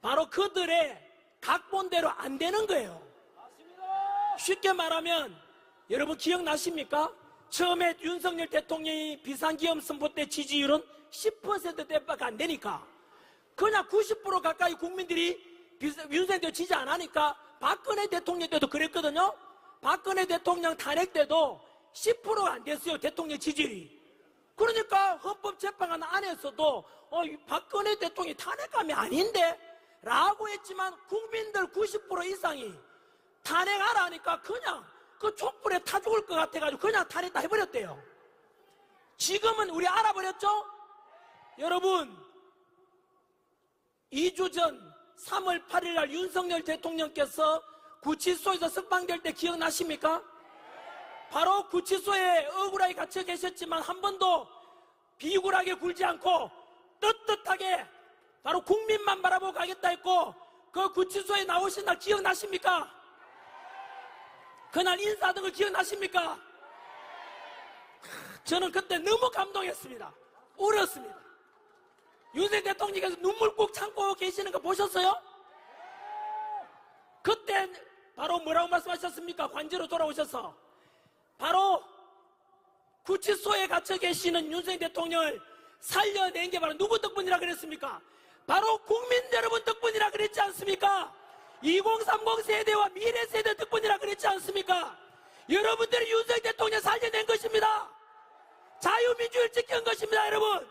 바로 그들의 각본대로 안 되는 거예요. 쉽게 말하면 여러분 기억나십니까? 처음에 윤석열 대통령이 비상기업 선포 때 지지율은 10%대밖에 안 되니까 그냥 90% 가까이 국민들이 윤석열 대통령 지지 안 하니까 박근혜 대통령 때도 그랬거든요. 박근혜 대통령 탄핵 때도 10%가 안 됐어요, 대통령 지지율이. 그러니까 헌법재판관 안에서도 박근혜 대통령이 탄핵감이 아닌데? 라고 했지만 국민들 90% 이상이 탄핵하라 하니까 그냥 그 촛불에 타 죽을 것 같아가지고 그냥 탄핵 다 해버렸대요. 지금은 우리 알아버렸죠? 여러분, 2주 전 3월 8일 날 윤석열 대통령께서 구치소에서 석방될 때 기억나십니까? 바로 구치소에 억울하게 갇혀 계셨지만 한 번도 비굴하게 굴지 않고 떳떳하게 바로 국민만 바라보고 가겠다 했고 그 구치소에 나오신 날 기억나십니까? 그날 인사하던 거 기억나십니까? 저는 그때 너무 감동했습니다. 울었습니다. 윤석열 대통령께서 눈물 꾹 참고 계시는 거 보셨어요? 그때 바로 뭐라고 말씀하셨습니까? 관제로 돌아오셔서 바로 구치소에 갇혀 계시는 윤석열 대통령을 살려낸 게 바로 누구 덕분이라 그랬습니까? 바로 국민 여러분 덕분이라 그랬지 않습니까? 2030 세대와 미래 세대 덕분이라 그랬지 않습니까? 여러분들이 윤석열 대통령 살려낸 것입니다. 자유민주를 지킨 것입니다. 여러분,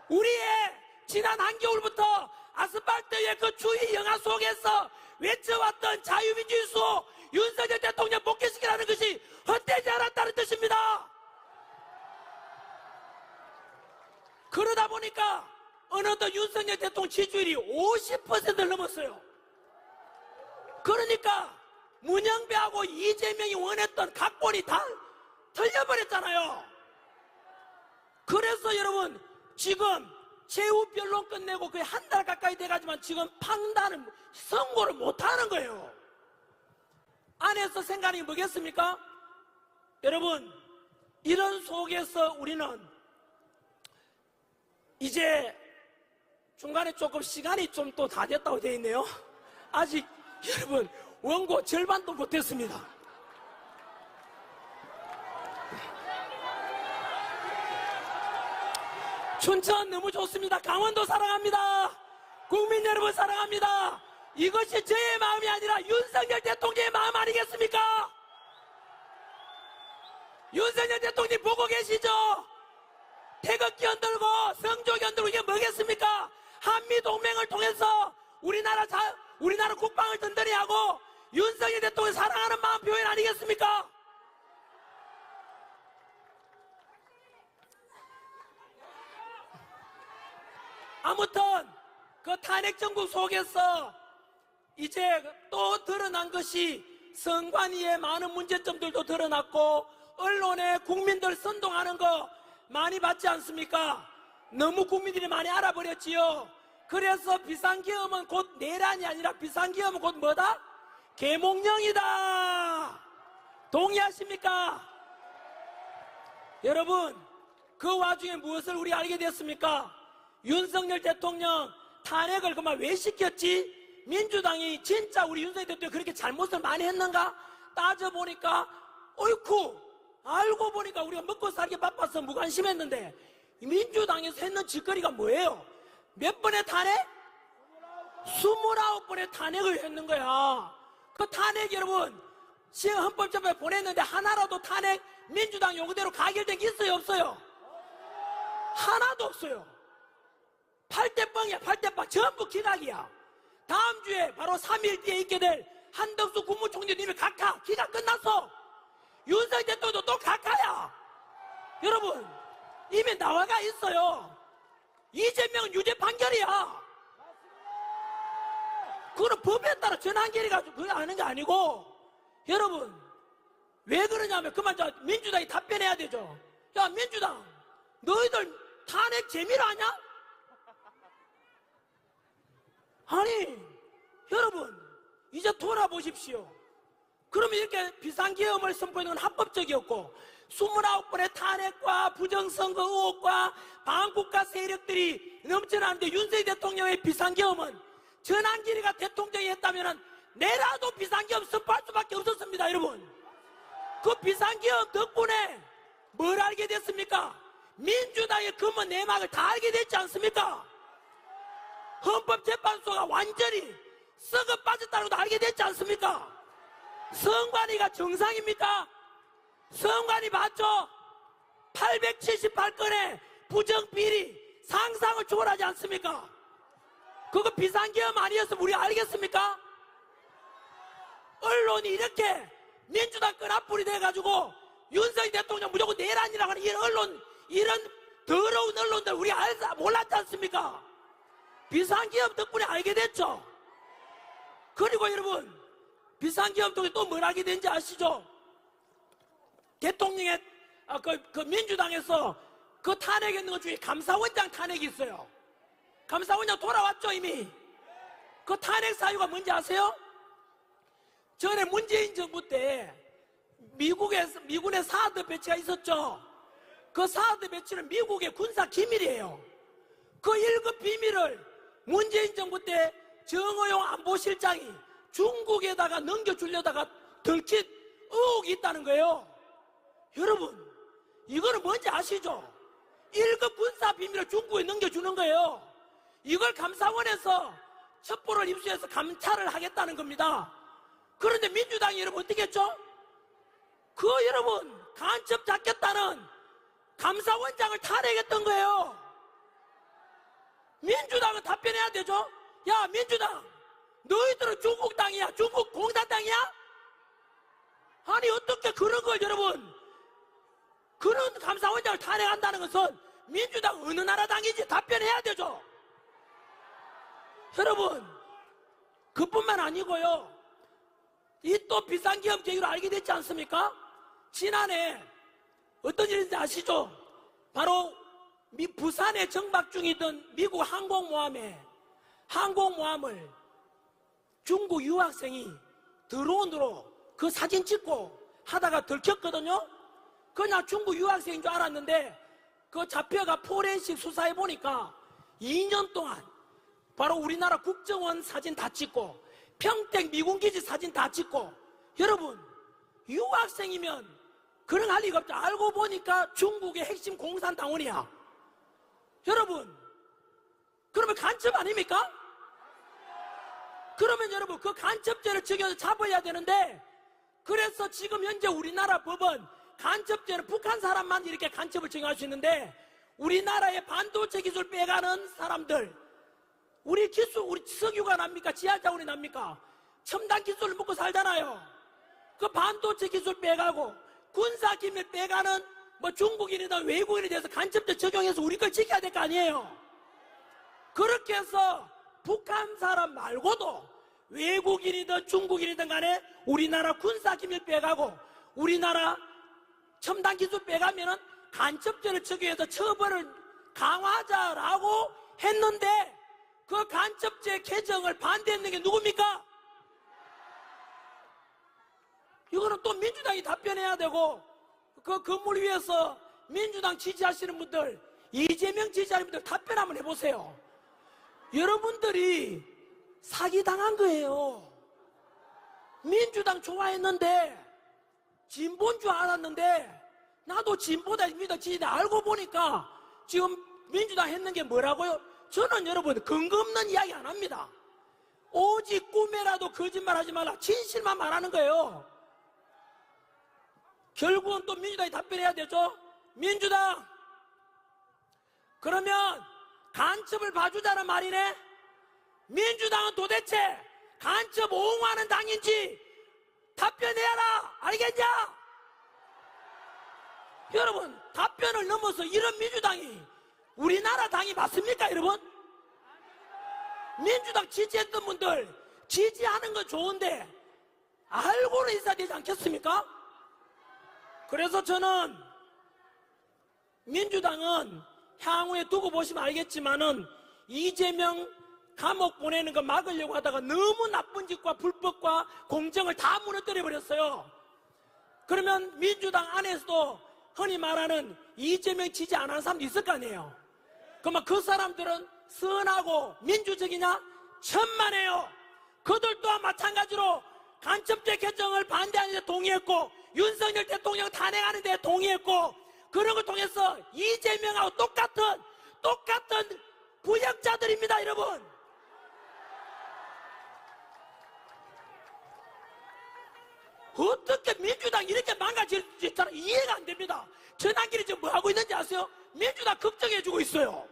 우리의 지난 한겨울부터 아스팔트 위에 그 추위 영하 속에서 외쳐왔던 자유민주의 수호 윤석열 대통령 복귀시키라는 것이 헛되지 않았다는 뜻입니다. 그러다 보니까 어느덧 윤석열 대통령 지지율이 50%를 넘었어요. 그러니까 문영배하고 이재명이 원했던 각본이 다 틀려버렸잖아요. 그래서 여러분 지금 최후 변론 끝내고 거의 한 달 가까이 돼가지만 지금 판단을 선고를 못하는 거예요. 안에서 생각이 뭐겠습니까? 여러분, 이런 속에서 우리는 이제 중간에 조금 시간이 좀 또 다 됐다고 되어 있네요. 아직 여러분 원고 절반도 못했습니다. 춘천 너무 좋습니다. 강원도 사랑합니다. 국민 여러분 사랑합니다. 이것이 저의 마음이 아니라 윤석열 대통령의 마음 아니겠습니까? 윤석열 대통령 보고 계시죠? 태극기 흔들고 성조기 흔들고 이게 뭐겠습니까? 한미동맹을 통해서 우리나라 국방을 든든히 하고 윤석열 대통령 사랑하는 마음 표현 아니겠습니까? 아무튼 그 탄핵 정국 속에서 이제 또 드러난 것이 선관위의 많은 문제점들도 드러났고 언론에 국민들 선동하는 거 많이 봤지 않습니까? 너무 국민들이 많이 알아버렸지요. 그래서 비상계엄은 곧 내란이 아니라 비상계엄은 곧 뭐다? 계몽령이다. 동의하십니까? 여러분, 그 와중에 무엇을 우리 알게 됐습니까? 윤석열 대통령 탄핵을 그만 왜 시켰지? 민주당이 진짜 우리 윤석열 대통령이 그렇게 잘못을 많이 했는가? 따져보니까 어이쿠, 알고 보니까 우리가 먹고 살기 바빠서 무관심했는데 민주당에서 했는 짓거리가 뭐예요? 몇 번의 탄핵? 29번의 탄핵을 했는 거야. 그 탄핵 여러분 지금 헌법재판에 보냈는데 하나라도 탄핵 민주당 요구대로 가결된 게 있어요 없어요? 하나도 없어요. 8대 뻥이야. 8대 뻥. 전부 기각이야. 다음 주에 바로 3일 뒤에 있게 될 한덕수 국무총리님이 각하 기각 끝났어. 윤석열 대통령도 또 각하야. 여러분 이미 나와가 있어요. 이재명은 유죄 판결이야. 그거는 법에 따라 전환결의가지고 그거 아는 게 아니고 여러분 왜 그러냐면 그만 민주당이 답변해야 되죠. 야 민주당 너희들 탄핵 재미로 하냐? 아니 여러분 이제 돌아보십시오. 그러면 이렇게 비상계엄을 선포하는 건 합법적이었고 29번의 탄핵과 부정선거 의혹과 반국가 세력들이 넘쳐나는데 윤석열 대통령의 비상계엄은 전환길이가 대통령이 했다면 내라도 비상계엄 선포할 수밖에 없었습니다. 여러분 그 비상계엄 덕분에 뭘 알게 됐습니까? 민주당의 검은 내막을 다 알게 됐지 않습니까? 헌법재판소가 완전히 썩어 빠졌다는 것도 알게 됐지 않습니까? 선관위가 정상입니까? 선관위 맞죠? 878건의 부정비리 상상을 초월하지 않습니까? 그거 비상계엄 아니었으면 우리 알겠습니까? 언론이 이렇게 민주당 끈앞불이 돼가지고 윤석열 대통령 무조건 내란이라고 하는 이런 언론, 이런 더러운 언론들 우리 몰랐지 않습니까? 비상계엄 덕분에 알게 됐죠. 그리고 여러분 비상계엄 덕분에 또 뭘 알게 된지 아시죠? 대통령의 그 민주당에서 그 탄핵했는 것 중에 감사원장 탄핵이 있어요. 감사원장 돌아왔죠 이미. 그 탄핵 사유가 뭔지 아세요? 전에 문재인 정부 때 미군의 사드 배치가 있었죠. 그 사드 배치는 미국의 군사 기밀이에요. 그 1급 비밀을 문재인 정부 때 정의용 안보실장이 중국에다가 넘겨주려다가 들킨 의혹이 있다는 거예요. 여러분 이거는 뭔지 아시죠? 1급 군사 비밀을 중국에 넘겨주는 거예요. 이걸 감사원에서 첩보를 입수해서 감찰을 하겠다는 겁니다. 그런데 민주당이 여러분 어떻게 했죠? 그 여러분 간첩 잡겠다는 감사원장을 탄핵했던 거예요. 민주당은 답변해야 되죠? 야 민주당 너희들은 중국 땅이야? 중국 공산당이야? 아니 어떻게 그런 걸 여러분 그런 감사원장을 탄핵한다는 것은 민주당 어느 나라 당이지 답변해야 되죠. 여러분 그뿐만 아니고요 이 또 비상계엄 계기로 알게 됐지 않습니까? 지난해 어떤 일인지 아시죠? 바로 부산에 정박 중이던 미국 항공모함을 중국 유학생이 드론으로 그 사진 찍고 하다가 들켰거든요. 그냥 중국 유학생인 줄 알았는데 그 잡혀가 포렌식 수사해 보니까 2년 동안 바로 우리나라 국정원 사진 다 찍고 평택 미군기지 사진 다 찍고 여러분 유학생이면 그런 할 리가 없죠. 알고 보니까 중국의 핵심 공산당원이야. 여러분 그러면 간첩 아닙니까? 그러면 여러분 그 간첩죄를 적용해서 잡아야 되는데 그래서 지금 현재 우리나라 법은 간첩죄는 북한 사람만 이렇게 간첩을 적용할 수 있는데 우리나라의 반도체 기술 빼가는 사람들 우리 석유가 납니까? 지하자원이 납니까? 첨단 기술을 먹고 살잖아요. 그 반도체 기술 빼가고 군사 기밀 빼가는 뭐 중국인이나 외국인에 대해서 간첩죄 적용해서 우리 걸 지켜야 될 거 아니에요. 그렇게 해서 북한 사람 말고도 외국인이든 중국인이든 간에 우리나라 군사기밀 빼가고 우리나라 첨단기술 빼가면은 간첩죄를 적용해서 처벌을 강화하자라고 했는데 그 간첩죄 개정을 반대했는 게 누굽니까? 이거는 또 민주당이 답변해야 되고, 그 건물 위에서 민주당 지지하시는 분들, 이재명 지지하는 분들 답변 한번 해보세요. 여러분들이 사기당한 거예요. 민주당 좋아했는데 진보인 줄 알았는데, 나도 진보다 민주당 지지다 알고 보니까 지금 민주당 했는 게 뭐라고요? 저는 여러분 근거 없는 이야기 안 합니다. 오직 꿈에라도 거짓말하지 말라, 진실만 말하는 거예요. 결국은 또 민주당이 답변해야 되죠. 민주당, 그러면 간첩을 봐주자는 말이네. 민주당은 도대체 간첩 옹호하는 당인지 답변해라. 알겠냐? 여러분, 답변을 넘어서 이런 민주당이 우리나라 당이 맞습니까, 여러분? 민주당 지지했던 분들 지지하는 건 좋은데 알고는 있어야 되지 않겠습니까? 그래서 저는 민주당은 향후에 두고 보시면 알겠지만은 이재명 감옥 보내는 거 막으려고 하다가 너무 나쁜 짓과 불법과 공정을 다 무너뜨려 버렸어요. 그러면 민주당 안에서도 흔히 말하는 이재명 지지 안 하는 사람도 있을 거 아니에요. 그러면 그 사람들은 선하고 민주적이냐? 천만에요. 그들 또한 마찬가지로 간첩죄 개정을 반대하는 데 동의했고, 윤석열 대통령 탄핵하는 데 동의했고, 그런 걸 통해서 이재명하고 똑같은 부역자들입니다, 여러분. 어떻게 민주당 이렇게 망가질 수 있잖아. 이해가 안 됩니다. 전환길이 지금 뭐 하고 있는지 아세요? 민주당 걱정해주고 있어요.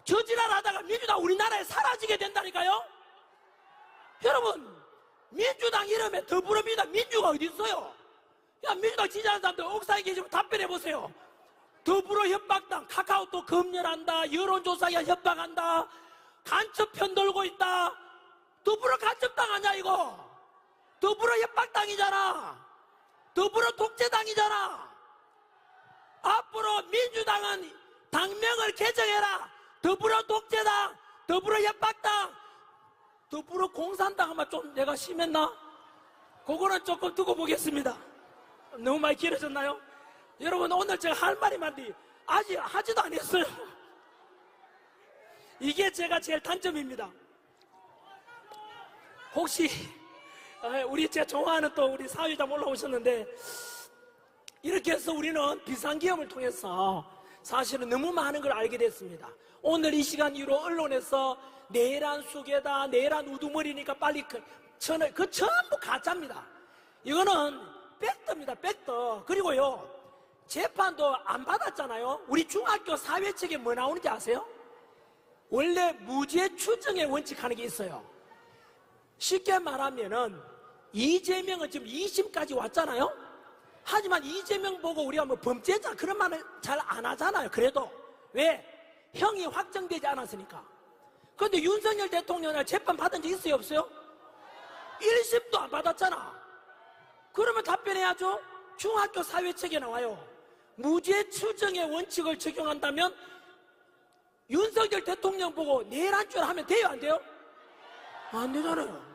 저지랄 하다가 민주당 우리나라에 사라지게 된다니까요. 여러분, 민주당 이름에 더불어민주당 민주가 어디 있어요? 야, 민주당 지지하는 사람들 옥상에 계시면 답변해보세요. 더불어 협박당, 카카오톡 검열한다, 여론조사에 협박한다, 간첩 편들고 있다. 더불어 간첩당 아니야 이거? 더불어 협박당이잖아. 더불어 독재당이잖아. 앞으로 민주당은 당명을 개정해라. 더불어 독재당, 더불어 협박당, 더불어 공산당 하면 좀 내가 심했나? 그거는 조금 두고 보겠습니다. 너무 많이 길어졌나요? 여러분, 오늘 제가 할 말이 많은데 아직 하지도 안 했어요. 이게 제가 제일 단점입니다. 혹시 우리 제가 좋아하는 또 우리 사회자님 올라오셨는데, 이렇게 해서 우리는 비상기업을 통해서 사실은 너무 많은 걸 알게 됐습니다. 오늘 이 시간 이후로 언론에서 내란 수개다, 내란 우두머리니까 빨리 그 전부 가짜입니다. 이거는 팩트입니다, 팩트. 그리고요, 재판도 안 받았잖아요. 우리 중학교 사회책에 뭐 나오는지 아세요? 원래 무죄 추정의 원칙 하는 게 있어요. 쉽게 말하면은 이재명은 지금 2심까지 왔잖아요. 하지만 이재명 보고 우리가 뭐 범죄자 그런 말을 잘 안 하잖아요. 그래도 왜? 형이 확정되지 않았으니까. 그런데 윤석열 대통령을 재판 받은 적 있어요, 없어요? 1심도 안 받았잖아. 그러면 답변해야죠. 중학교 사회책에 나와요. 무죄 추정의 원칙을 적용한다면 윤석열 대통령 보고 내란죄를 하면 돼요, 안 돼요? 안 되잖아요.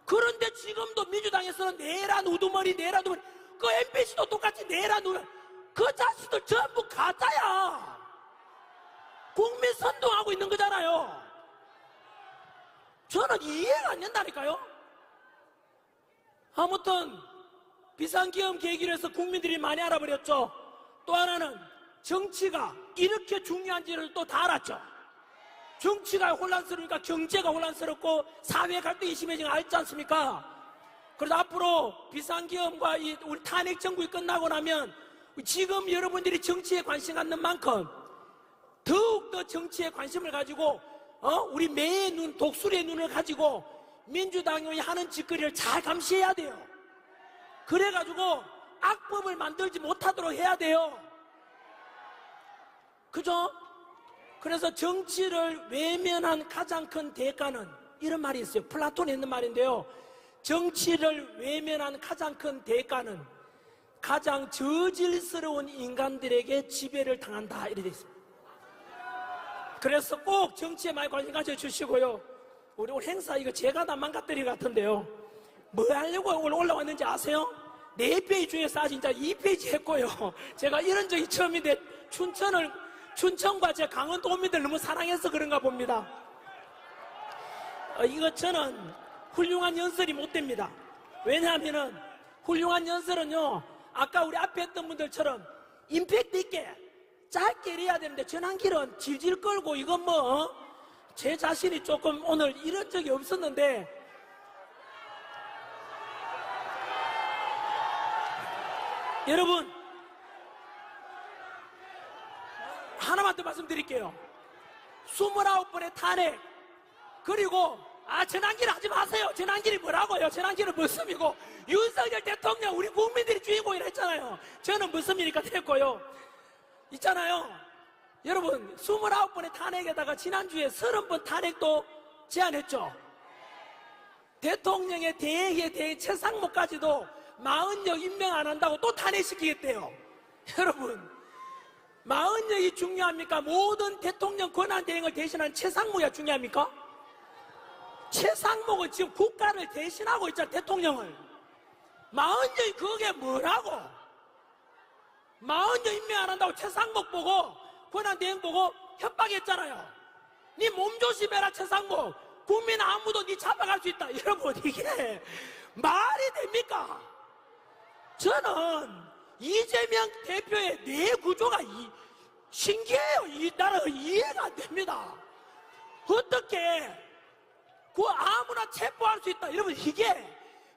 그런데 지금도 민주당에서는 내란 우두머리, 그 MBC도 똑같이 내란 우두머리. 그 자식들 전부 가짜야. 국민 선동하고 있는 거잖아요. 저는 이해가 안 된다니까요. 아무튼 비상기업 계기로 해서 국민들이 많이 알아버렸죠. 또 하나는 정치가 이렇게 중요한지를 또 다 알았죠. 정치가 혼란스러우니까 경제가 혼란스럽고 사회 갈등이 심해지는 거 알지 않습니까? 그래서 앞으로 비상기업과 우리 탄핵 정국이 끝나고 나면 지금 여러분들이 정치에 관심 갖는 만큼 더욱더 정치에 관심을 가지고 우리 매의 눈, 독수리의 눈을 가지고 민주당이 하는 짓거리를 잘 감시해야 돼요. 그래가지고 악법을 만들지 못하도록 해야 돼요. 그죠? 그래서 정치를 외면한 가장 큰 대가는 이런 말이 있어요. 플라톤에 있는 말인데요. 정치를 외면한 가장 큰 대가는 가장 저질스러운 인간들에게 지배를 당한다, 이렇게 되어 있습니다. 그래서 꼭 정치에 많이 관심 가져주시고요. 우리 오늘 행사 이거 제가 다 망가뜨린 것 같은데요. 뭐 하려고 오늘 올라왔는지 아세요? 4페이지 중에서 아직 이제 2페이지 했고요. 제가 이런 적이 처음인데 춘천과 제 강원도 도민들 너무 사랑해서 그런가 봅니다. 이거 저는 훌륭한 연설이 못 됩니다. 왜냐하면은 훌륭한 연설은요, 아까 우리 앞에 했던 분들처럼 임팩트 있게 짧게 해야 되는데 전환기는 질질 끌고 이건 뭐 제 자신이 조금 오늘 이런 적이 없었는데 여러분 하나만 더 말씀드릴게요. 29번의 탄핵 그리고 전환기를 하지 마세요. 전환기를 뭐라고요? 전환기는 무슨이고 윤석열 대통령 우리 국민들이 주인공이라 했잖아요. 저는 무슨이니까 됐고요. 있잖아요. 여러분 29번의 탄핵에다가 지난주에 30번 탄핵도 제안했죠. 대통령의 대행에 대해 최상목까지도 40역 임명 안 한다고 또 탄핵시키겠대요. 여러분 40역이 중요합니까? 모든 대통령 권한 대행을 대신하는 최상목이 중요합니까? 최상목은 지금 국가를 대신하고 있잖아. 대통령을 40역이 그게 뭐라고? 40역 임명 안 한다고 최상목 보고 권한 대행 보고 협박했잖아요. 네 몸 조심해라 최상목. 국민 아무도 네 잡아갈 수 있다. 여러분 이게 말이 됩니까? 저는 이재명 대표의 뇌 구조가 신기해요. 이 나라가 이해가 안 됩니다. 어떻게 그 아무나 체포할 수 있다. 여러분 이게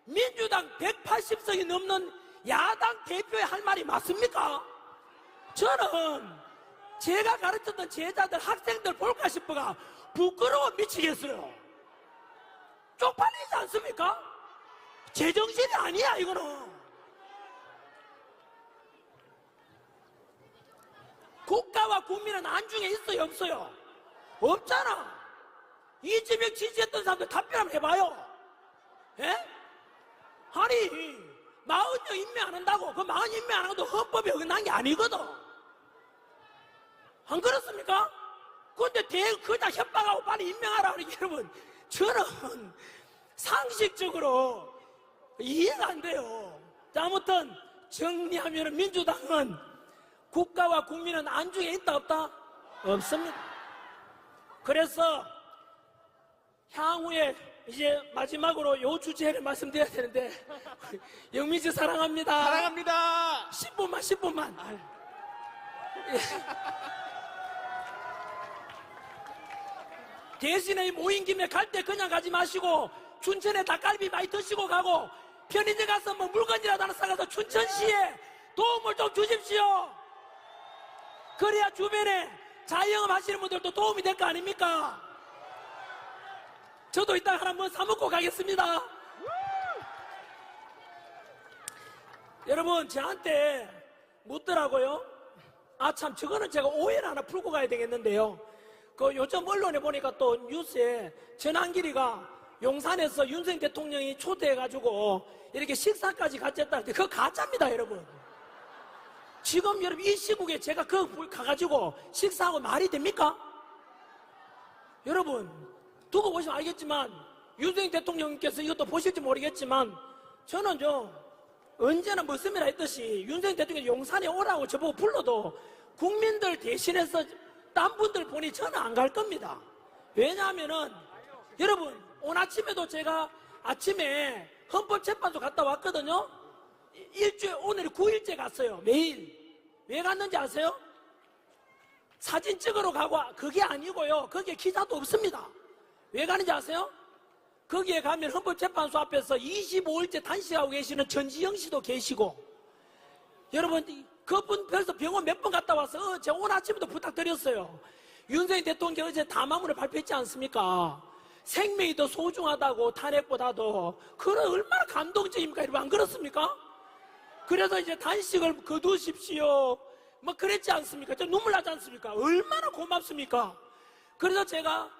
민주당 180석이 넘는 야당 대표의 할 말이 맞습니까? 저는 제가 가르쳤던 제자들 학생들 볼까 싶어가 부끄러워 미치겠어요. 쪽팔리지 않습니까? 제정신이 아니야 이거는. 국가와 국민은 안중에 있어요 없어요? 없잖아. 이재명 지지했던 사람들 답변 한번 해봐요. 예? 아니 40명 임명 안 한다고 그 40 임명 안 하고도 헌법에 어긋난 게 아니거든. 안 그렇습니까? 근데 그냥 협박하고 빨리 임명하라 그러니 여러분 저는 상식적으로 이해가 안 돼요. 자, 아무튼 정리하면 민주당은 국가와 국민은 안중에 있다 없다? 없습니다. 그래서 향후에 이제 마지막으로 요 주제를 말씀드려야 되는데 영민씨 사랑합니다. 사랑합니다. 10분만 대신에 모인 김에 갈 때 그냥 가지 마시고 춘천에 닭갈비 많이 드시고 가고 편의점 가서 뭐 물건이라도 하나 사가서 춘천시에 도움을 좀 주십시오. 그래야 주변에 자영업 하시는 분들도 도움이 될 거 아닙니까? 저도 이따 하나 뭐 사먹고 가겠습니다. 여러분 저한테 묻더라고요. 참 저거는 제가 오해를 하나 풀고 가야 되겠는데요. 그 요즘 언론에 보니까 또 뉴스에 전환길이가 용산에서 윤석열 대통령이 초대해가지고 이렇게 식사까지 같이 했다는데 그거 가짜입니다 여러분. 지금 여러분 이 시국에 제가 그거 가가지고 식사하고 말이 됩니까? 여러분 두고 보시면 알겠지만 윤석열 대통령께서 이것도 보실지 모르겠지만 저는 언제나 머슴이라 했듯이 윤석열 대통령이 용산에 오라고 저보고 불러도 국민들 대신해서 딴 분들 보니 저는 안 갈 겁니다. 왜냐하면은 여러분 오늘 아침에도 제가 아침에 헌법재판소 갔다 왔거든요. 일주일 오늘 9일째 갔어요. 매일. 왜 갔는지 아세요? 사진 찍으러 가고 그게 아니고요. 거기에 기자도 없습니다. 왜 가는지 아세요? 거기에 가면 헌법재판소 앞에서 25일째 단식하고 계시는 전지영 씨도 계시고 여러분 그분 벌써 병원 몇 번 갔다 와서 제가 오늘 아침에도 부탁드렸어요. 윤석열 대통령 어제 담화문을 발표했지 않습니까? 생명이 더 소중하다고 탄핵보다도 그건 얼마나 감동적입니까? 여러분 안 그렇습니까? 그래서 이제 단식을 거두십시오 뭐 그랬지 않습니까? 저 눈물 나지 않습니까? 얼마나 고맙습니까? 그래서 제가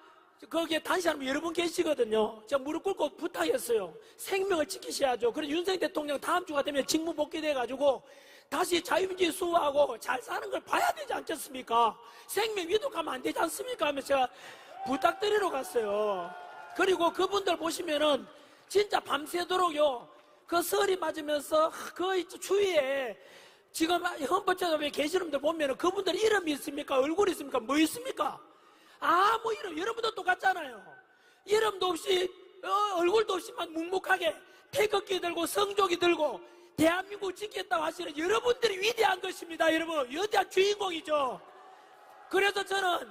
거기에 단시하면 여러 분 계시거든요. 제가 무릎 꿇고 부탁했어요. 생명을 지키셔야죠. 그래서 윤석열 대통령 다음 주가 되면 직무 복귀돼가지고 다시 자유민주주의 수호하고 잘 사는 걸 봐야 되지 않겠습니까? 생명 위독하면 안 되지 않습니까? 하면서 제가 부탁드리러 갔어요. 그리고 그분들 보시면은 진짜 밤새도록요, 그 설이 맞으면서 그 추위에 지금 헌법재판소에 계시는 분들 보면은 그분들 이름이 있습니까? 얼굴이 있습니까? 뭐 있습니까? 아무 이름, 여러분도 똑같잖아요. 이름도 없이, 얼굴도 없이만 묵묵하게 태극기 들고 성조기 들고 대한민국 지키겠다고 하시는 여러분들이 위대한 것입니다. 여러분, 위대한 주인공이죠. 그래서 저는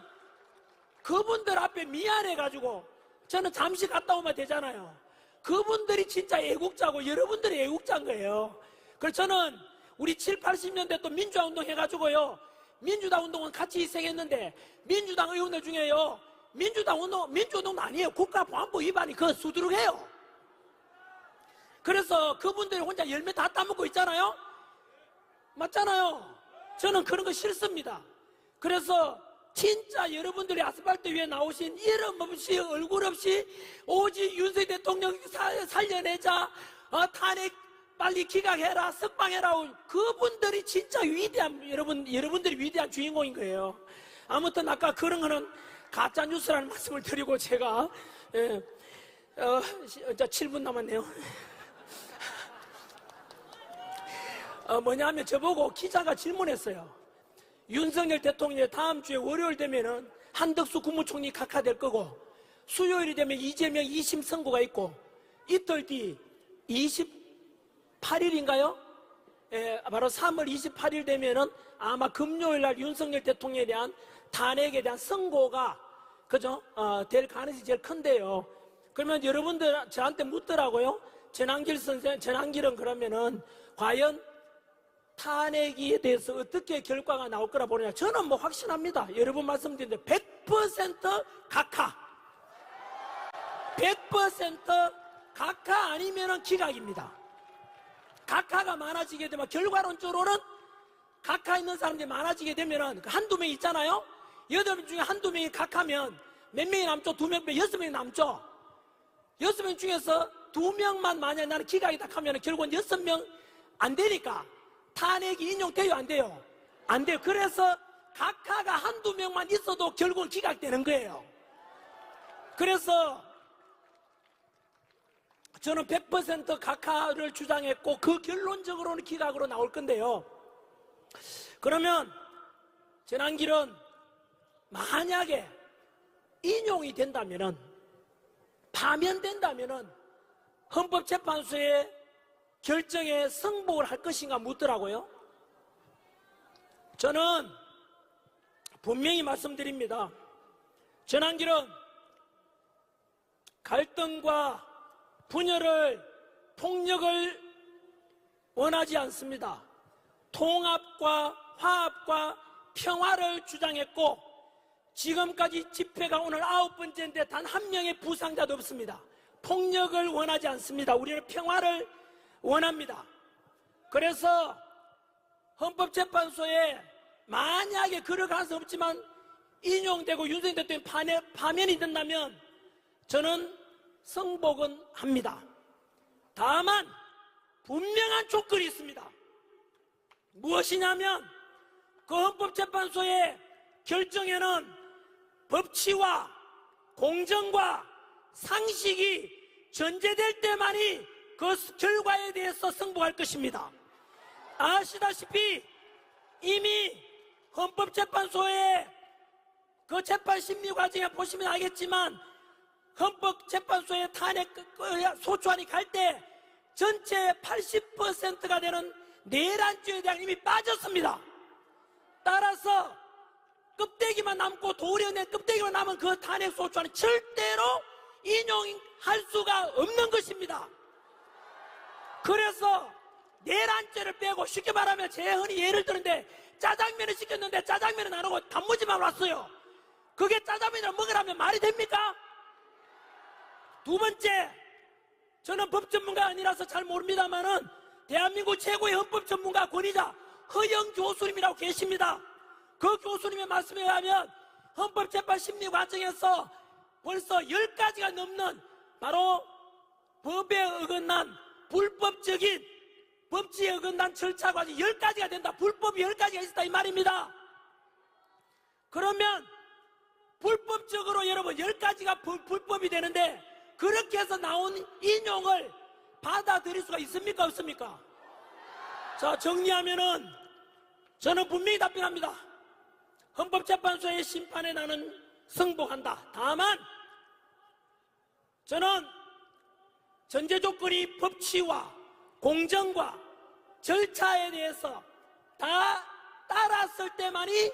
그분들 앞에 미안해가지고 저는 잠시 갔다 오면 되잖아요. 그분들이 진짜 애국자고 여러분들이 애국자인 거예요. 그래서 저는 우리 7, 80년대 또 민주화 운동 해가지고요, 민주당 운동은 같이 희생했는데 민주당 의원들 중에요, 민주운동도 아니에요. 국가보안법 위반이 그 수두룩해요. 그래서 그분들이 혼자 열매 다 따먹고 있잖아요. 맞잖아요. 저는 그런 거 싫습니다. 그래서 진짜 여러분들이 아스팔트 위에 나오신 이름 없이 얼굴 없이 오직 윤석열 대통령 살려내자, 탄핵 빨리 기각해라, 석방해라, 그분들이 진짜 위대한, 여러분들이 위대한 주인공인 거예요. 아무튼 아까 그런 거는 가짜뉴스라는 말씀을 드리고 제가 이제 7분 남았네요. 뭐냐면 저보고 기자가 질문했어요. 윤석열 대통령이 다음 주에 월요일 되면은 한덕수 국무총리 각하될 거고, 수요일이 되면 이재명 2심 선고가 있고, 이틀 뒤 28일인가요? 바로 3월 28일 되면은 아마 금요일 날 윤석열 대통령에 대한 탄핵에 대한 선고가, 그죠? 될 가능성이 제일 큰데요. 그러면 여러분들 저한테 묻더라고요. 전한길은 그러면은 과연 탄핵에 대해서 어떻게 결과가 나올 거라 보느냐. 저는 뭐 확신합니다. 여러 번 말씀드렸는데 100% 각하. 100% 각하 아니면은 기각입니다. 각하가 많아지게 되면, 결과론적으로는 각하 있는 사람들이 많아지게 되면은 한두 명 있잖아요. 8명 중에 한두 명이 각하면 몇 명이 남죠? 2명, 6명이 남죠. 6명 중에서 2명만 만약에 나는 기각이다 하면은 결국은 6명 안 되니까 탄핵이 인용돼요, 안 돼요? 안 돼요. 그래서 각하가 한두 명만 있어도 결국은 기각되는 거예요. 그래서 저는 100% 각하를 주장했고, 그 결론적으로는 기각으로 나올 건데요. 그러면 전한길은 만약에 인용이 된다면은, 파면된다면은 헌법재판소의 결정에 승복을 할 것인가 묻더라고요. 저는 분명히 말씀드립니다. 전한길은 갈등과 분열을, 폭력을 원하지 않습니다. 통합과 화합과 평화를 주장했고, 지금까지 집회가 오늘 9번째인데 단 한 명의 부상자도 없습니다. 폭력을 원하지 않습니다. 우리는 평화를 원합니다. 그래서 헌법재판소에 만약에 그럴 가능성 없지만 인용되고 윤석열 대통령이 파면이 된다면 저는 승복은 합니다. 다만 분명한 조건이 있습니다. 무엇이냐면 그 헌법재판소의 결정에는 법치와 공정과 상식이 전제될 때만이 그 결과에 대해서 승복할 것입니다. 아시다시피 이미 헌법재판소의 그 재판 심리 과정에 보시면 알겠지만, 헌법재판소의 탄핵 소추안이 갈 때 전체 80%가 되는 내란죄에 대한 이미 빠졌습니다. 따라서 껍데기만 남고, 도리어낸 껍데기만 남은 그 탄핵 소추안은 절대로 인용할 수가 없는 것입니다. 그래서 내란죄를 빼고, 쉽게 말하면 제 흔히 예를 드는데 짜장면을 시켰는데 짜장면은 안 오고 단무지만 왔어요. 그게 짜장면을 먹으라면 말이 됩니까? 두 번째, 저는 법 전문가 아니라서 잘 모릅니다만은 대한민국 최고의 헌법 전문가 권위자 허영 교수님이라고 계십니다. 그 교수님의 말씀에 의하면 헌법재판 심리 과정에서 벌써 10가지가 넘는 바로 법에 어긋난 불법적인 법치에 어긋난 절차 과정이 10가지가 된다. 불법이 10가지가 있었다 이 말입니다. 그러면 불법적으로 여러분 10가지가 불법이 되는데 그렇게 해서 나온 인용을 받아들일 수가 있습니까 없습니까? 자, 정리하면은 저는 분명히 답변합니다. 헌법재판소의 심판에 나는 승복한다. 다만 저는 전제 조건이 법치와 공정과 절차에 대해서 다 따랐을 때만이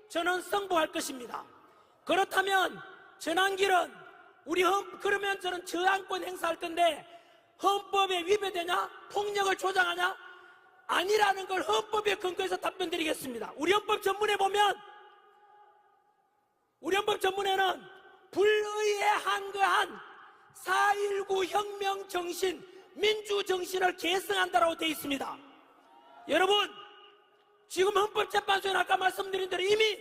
저는 승복할 것입니다. 그렇다면 전환길은 그러면 저는 저항권 행사할 건데 헌법에 위배되냐? 폭력을 조장하냐? 아니라는 걸 헌법에 근거해서 답변드리겠습니다. 우리 헌법 전문에 보면 우리 헌법 전문에는 불의에 한거한 4.19 혁명 정신, 민주 정신을 계승한다라고 되어 있습니다. 여러분, 지금 헌법재판소에는 아까 말씀드린 대로 이미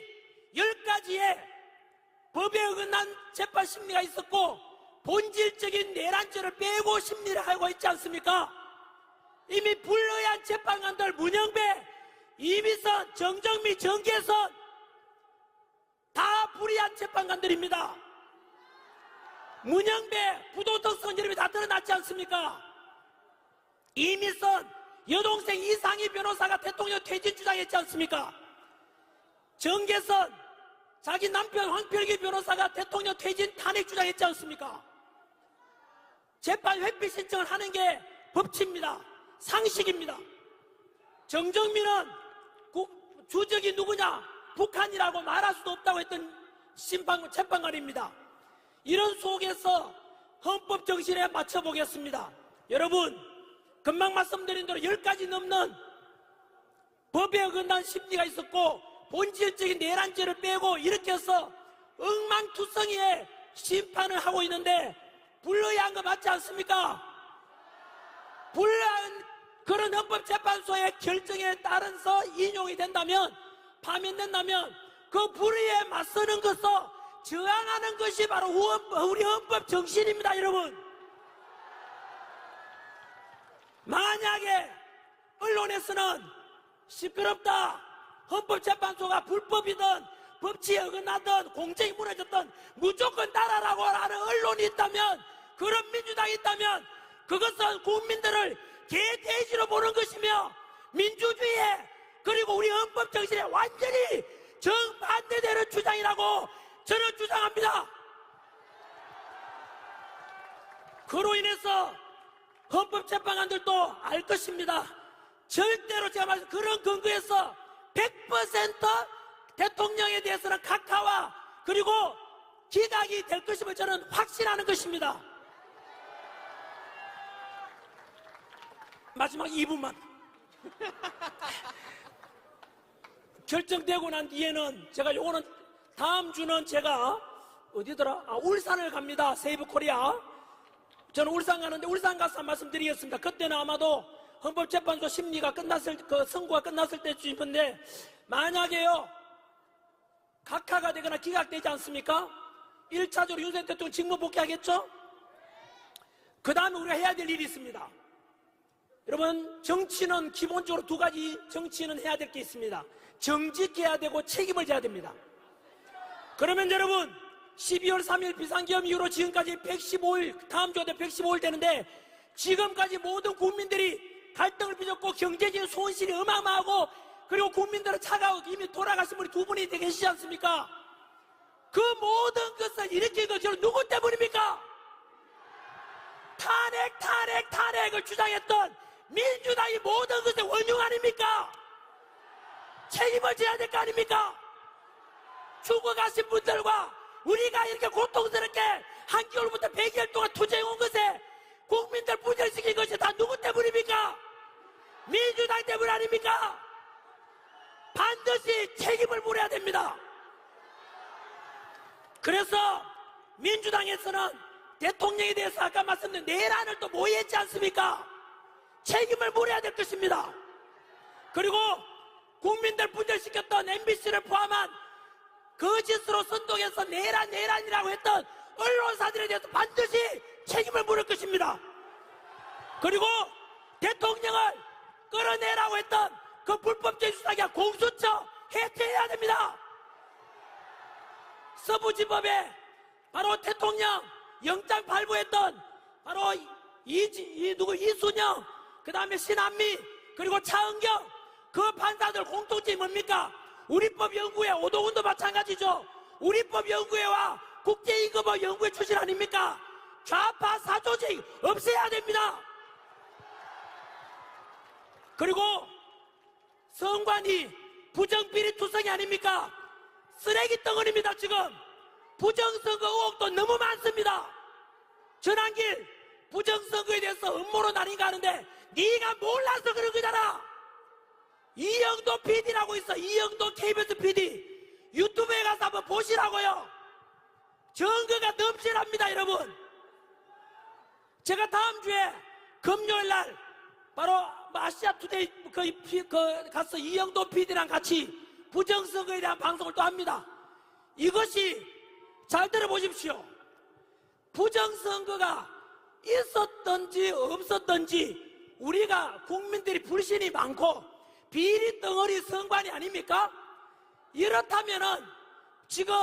10가지의 법에 어긋난 재판 심리가 있었고 본질적인 내란죄를 빼고 심리를 하고 있지 않습니까? 이미 불의한 재판관들 문영배, 이미선, 정정미, 정계선 다 불의한 재판관들입니다. 문영배 부도덕성 이름이 다 드러났지 않습니까? 이미선 여동생 이상희 변호사가 대통령 퇴진 주장했지 않습니까? 정계선 자기 남편 황필기 변호사가 대통령 퇴진 탄핵 주장했지 않습니까? 재판 회피 신청을 하는 게 법치입니다. 상식입니다. 정정민은 주적이 누구냐? 북한이라고 말할 수도 없다고 했던 재판관입니다. 이런 속에서 헌법 정신에 맞춰보겠습니다. 여러분, 금방 말씀드린 대로 10가지 넘는 법에 어긋난 심리가 있었고 본질적인 내란죄를 빼고 이렇게 해서 엉망투성이의 심판을 하고 있는데 불의한 거 맞지 않습니까? 불의한 그런 헌법재판소의 결정에 따라서 인용이 된다면 파면된다면 그 불의에 맞서는 것을 저항하는 것이 바로 우리 헌법 정신입니다. 여러분, 만약에 언론에서는 시끄럽다, 헌법재판소가 불법이든 법치에 어긋나든 공정이 무너졌든 무조건 따라라고 하는 언론이 있다면, 그런 민주당이 있다면 그것은 국민들을 개돼지로 보는 것이며 민주주의에 그리고 우리 헌법 정신에 완전히 정반대되는 주장이라고 저는 주장합니다. 그로 인해서 헌법재판관들도 알 것입니다. 절대로 제가 말씀 그런 근거에서 100% 대통령에 대해서는 각하와 그리고 기각이 될 것임을 저는 확신하는 것입니다. 마지막 2분만. 결정되고 난 뒤에는 제가 요거는 다음 주는 제가 어디더라? 울산을 갑니다. 세이브 코리아. 저는 울산 가는데 울산 가서 한 말씀 드리겠습니다. 그때는 아마도 헌법재판소 심리가 끝났을, 선고가 끝났을 때쯤 싶은데, 만약에요, 각하가 되거나 기각되지 않습니까? 1차적으로 윤석열 대통령 직무 복귀하겠죠? 그 다음에 우리가 해야 될 일이 있습니다. 여러분, 정치는 기본적으로 2가지 정치는 해야 될 게 있습니다. 정직해야 되고 책임을 져야 됩니다. 그러면 여러분, 12월 3일 비상계엄 이후로 지금까지 115일, 다음 주에 115일 되는데 지금까지 모든 국민들이 갈등을 빚었고 경제적인 손실이 어마어마하고 그리고 국민들은 차가워 이미 돌아가신 분이 2분이 계시지 않습니까? 그 모든 것을 일으킨 것은 누구 때문입니까? 탄핵을 주장했던 민주당이 모든 것의 원흉 아닙니까? 책임을 져야 될 거 아닙니까? 죽어가신 분들과 우리가 이렇게 고통스럽게 한겨울부터 100일 동안 투쟁해온 것에 국민들 분열시킨 것이 다 누구 때문입니까? 민주당 때문 아닙니까? 반드시 책임을 물어야 됩니다. 그래서 민주당에서는 대통령에 대해서 아까 말씀드린 내란을 또 모의했지 않습니까? 책임을 물어야 될 것입니다. 그리고 국민들 분열시켰던 MBC를 포함한 거짓으로 선동해서 내란이라고 했던 언론사들에 대해서 반드시 책임을 물을 것입니다. 그리고 대통령을 끌어내라고 했던 그 불법적인 수사기관 공수처 해체해야 됩니다. 서부지법에 바로 대통령 영장 발부했던 바로 이순영, 그 다음에 신한미, 그리고 차은경, 그 판사들 공통점이 뭡니까? 우리법연구회 오동훈도 마찬가지죠. 우리법연구회와 국제임금법 연구회 출신 아닙니까? 좌파 사조직 없애야 됩니다. 그리고 선관위 부정비리투성이 아닙니까? 쓰레기 덩어리입니다. 지금 부정선거 의혹도 너무 많습니다. 전환길 부정선거에 대해서 음모로 나뉜가 하는데 네가 몰라서 그런 거잖아. 이영도 PD라고 있어. 이영도 KBS PD 유튜브에 가서 한번 보시라고요. 증거가 넘실합니다. 여러분, 제가 다음 주에 금요일날 바로 아시아투데이 가서 이영도 PD랑 같이 부정선거에 대한 방송을 또 합니다. 이것이 잘 들어보십시오. 부정선거가 있었던지 없었던지 우리가 국민들이 불신이 많고 비리 덩어리 선관위 아닙니까? 이렇다면은 지금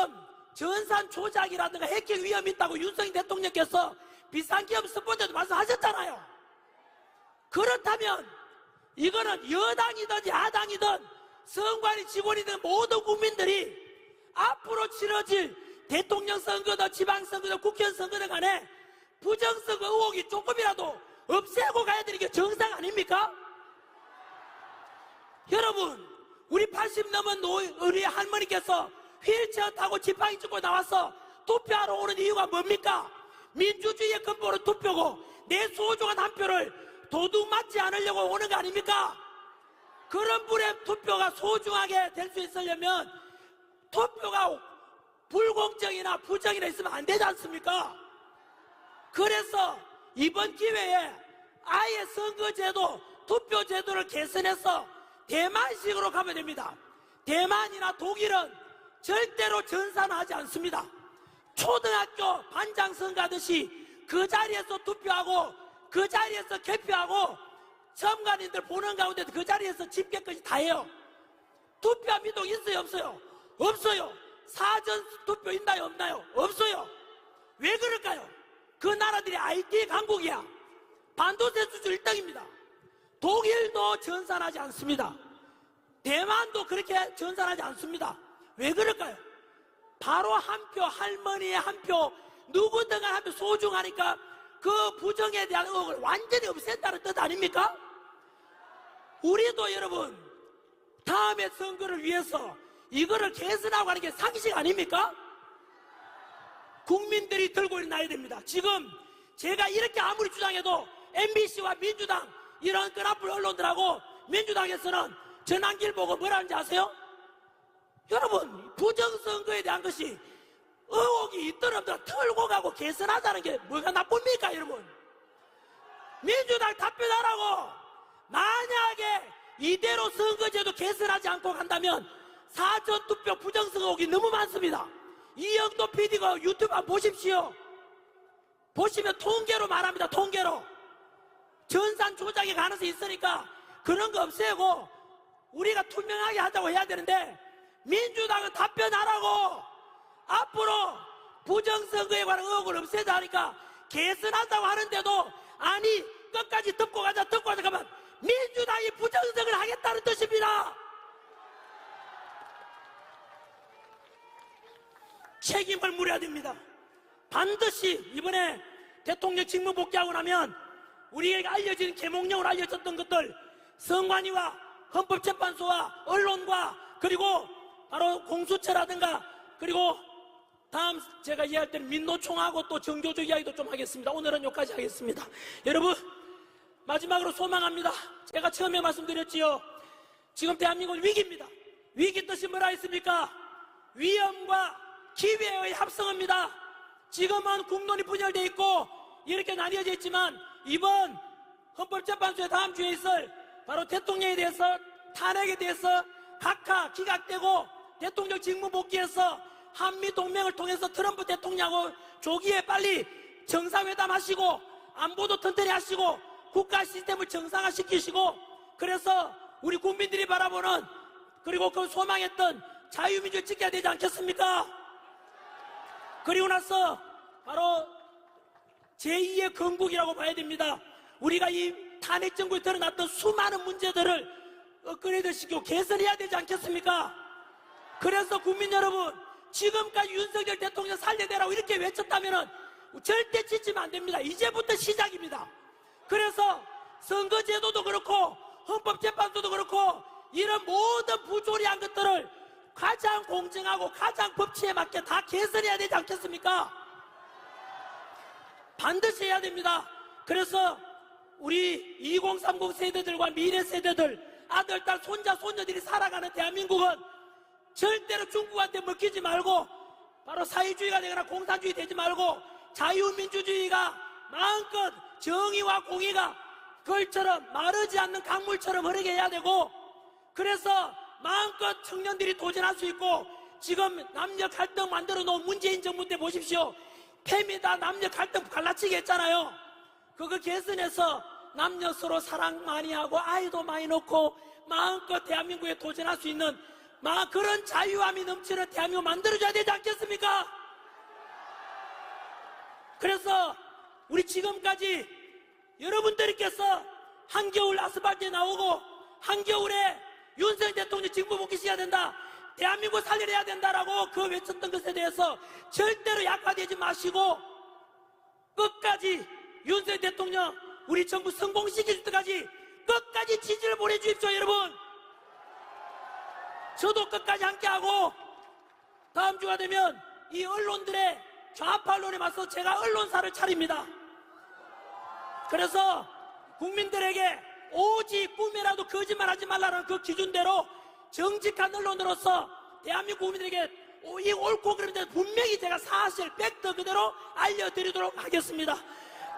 전산 조작이라든가 해킹 위험이 있다고 윤석열 대통령께서 비상기업 스포츠도 말씀하셨잖아요. 그렇다면 이거는 여당이든 야당이든 선관위 직원이든 모든 국민들이 앞으로 치러질 대통령 선거든 지방선거든 국회의원 선거든 간에 부정선거 의혹이 조금이라도 없애고 가야 되는 게 정상 아닙니까? 여러분, 우리 80 넘은 우리 할머니께서 휠체어 타고 지팡이 짚고 나와서 투표하러 오는 이유가 뭡니까? 민주주의의 근본은 투표고 내 소중한 한 표를 도둑 맞지 않으려고 오는 거 아닙니까? 그런 분의 투표가 소중하게 될 수 있으려면 투표가 불공정이나 부정이나 있으면 안 되지 않습니까? 그래서 이번 기회에 아예 선거제도, 투표제도를 개선해서 대만식으로 가면 됩니다. 대만이나 독일은 절대로 전산하지 않습니다. 초등학교 반장 선거 하듯이 그 자리에서 투표하고 그 자리에서 개표하고 참관인들 보는 가운데 그 자리에서 집계까지 다 해요. 투표 민족 있어요 없어요? 없어요. 사전 투표 있나요 없나요? 없어요. 왜 그럴까요? 그 나라들이 IT 강국이야. 반도체 수출 1등입니다. 독일도 전산하지 않습니다. 대만도 그렇게 전산하지 않습니다. 왜 그럴까요? 바로 한 표, 할머니의 한 표, 누구든 한 표 소중하니까 그 부정에 대한 의혹을 완전히 없앤다는 뜻 아닙니까? 우리도 여러분 다음에 선거를 위해서 이거를 개선하고 하는 게 상식 아닙니까? 국민들이 들고 일어나야 됩니다. 지금 제가 이렇게 아무리 주장해도 MBC와 민주당 이런 끈앞을 언론들하고 민주당에서는 전환길 보고 뭐라 하는지 아세요? 여러분, 부정선거에 대한 것이 의혹이 있든 없든 털고 가고 개선하자는 게 뭐가 나쁩니까 여러분? 민주당 답변하라고. 만약에 이대로 선거제도 개선하지 않고 간다면 사전투표 부정선거 의혹이 너무 많습니다. 이영도 PD가 유튜브 한번 보십시오. 보시면 통계로 말합니다. 통계로 전산 조작의 가능성이 있으니까 그런 거 없애고 우리가 투명하게 하자고 해야 되는데 민주당은 답변하라고. 앞으로 부정선거에 관한 의혹을 없애자 하니까 개선하자고 하는데도 아니 끝까지 듣고 가자 가면 민주당이 부정선거를 하겠다는 뜻입니다. 책임을 물어야 됩니다. 반드시 이번에 대통령 직무 복귀하고 나면 우리에게 알려진 계몽령으로 알려졌던 것들 선관위와 헌법재판소와 언론과 그리고 바로 공수처라든가 그리고 다음 제가 이야기할 때는 민노총하고 또 정조조 이야기도 좀 하겠습니다. 오늘은 여기까지 하겠습니다. 여러분 마지막으로 소망합니다. 제가 처음에 말씀드렸지요. 지금 대한민국은 위기입니다. 위기 뜻이 뭐라 했습니까? 위험과 기회의 합성입니다. 지금은 국론이 분열되어 있고 이렇게 나뉘어져 있지만 이번 헌법재판소에 다음 주에 있을 바로 대통령에 대해서 탄핵에 대해서 각하 기각되고 대통령 직무 복귀해서 한미동맹을 통해서 트럼프 대통령하고 조기에 빨리 정상회담 하시고 안보도 튼튼히 하시고 국가 시스템을 정상화시키시고 그래서 우리 국민들이 바라보는 그리고 그 소망했던 자유민주를 지켜야 되지 않겠습니까? 그리고 나서 바로 제2의 건국이라고 봐야 됩니다. 우리가 이 탄핵 정부에 드러났던 수많은 문제들을 업그레이드 시키고 개선해야 되지 않겠습니까? 그래서 국민 여러분, 지금까지 윤석열 대통령 살려내라고 이렇게 외쳤다면 절대 지치면 안 됩니다. 이제부터 시작입니다. 그래서 선거제도도 그렇고 헌법재판소도 그렇고 이런 모든 부조리한 것들을 가장 공정하고 가장 법치에 맞게 다 개선해야 되지 않겠습니까? 반드시 해야 됩니다. 그래서 우리 2030 세대들과 미래 세대들, 아들, 딸, 손자, 손녀들이 살아가는 대한민국은 절대로 중국한테 먹히지 말고 바로 사회주의가 되거나 공산주의 되지 말고 자유민주주의가 마음껏 정의와 공의가 걸처럼 마르지 않는 강물처럼 흐르게 해야 되고 그래서 마음껏 청년들이 도전할 수 있고 지금 남녀 갈등 만들어 놓은 문재인 정부 때 보십시오. 페미다 남녀 갈등 갈라치기 했잖아요. 그거 개선해서 남녀 서로 사랑 많이 하고 아이도 많이 놓고 마음껏 대한민국에 도전할 수 있는 그런 자유함이 넘치는 대한민국 만들어줘야 되지 않겠습니까? 그래서 우리 지금까지 여러분들께서 한겨울 아스팔트에 나오고 한겨울에 윤석열 대통령 직무 복귀시켜야 된다, 대한민국 살려내야 된다라고 그 외쳤던 것에 대해서 절대로 약화되지 마시고 끝까지 윤석열 대통령 우리 정부 성공시킬 때까지 끝까지 지지를 보내주십시오. 여러분, 저도 끝까지 함께하고 다음 주가 되면 이 언론들의 좌파론에 맞서 제가 언론사를 차립니다. 그래서 국민들에게 오직 꿈이라도 거짓말하지 말라는 그 기준대로 정직한 언론으로서 대한민국 국민들에게 이 옳고 그름에 대해서 분명히 제가 사실 팩트 그대로 알려드리도록 하겠습니다.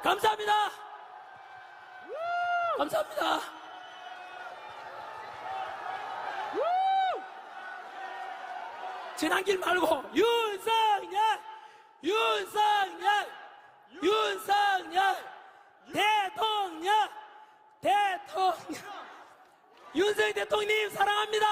감사합니다. 감사합니다. 지난 길 말고 윤석열 대통령 윤석열 대통령 사랑합니다.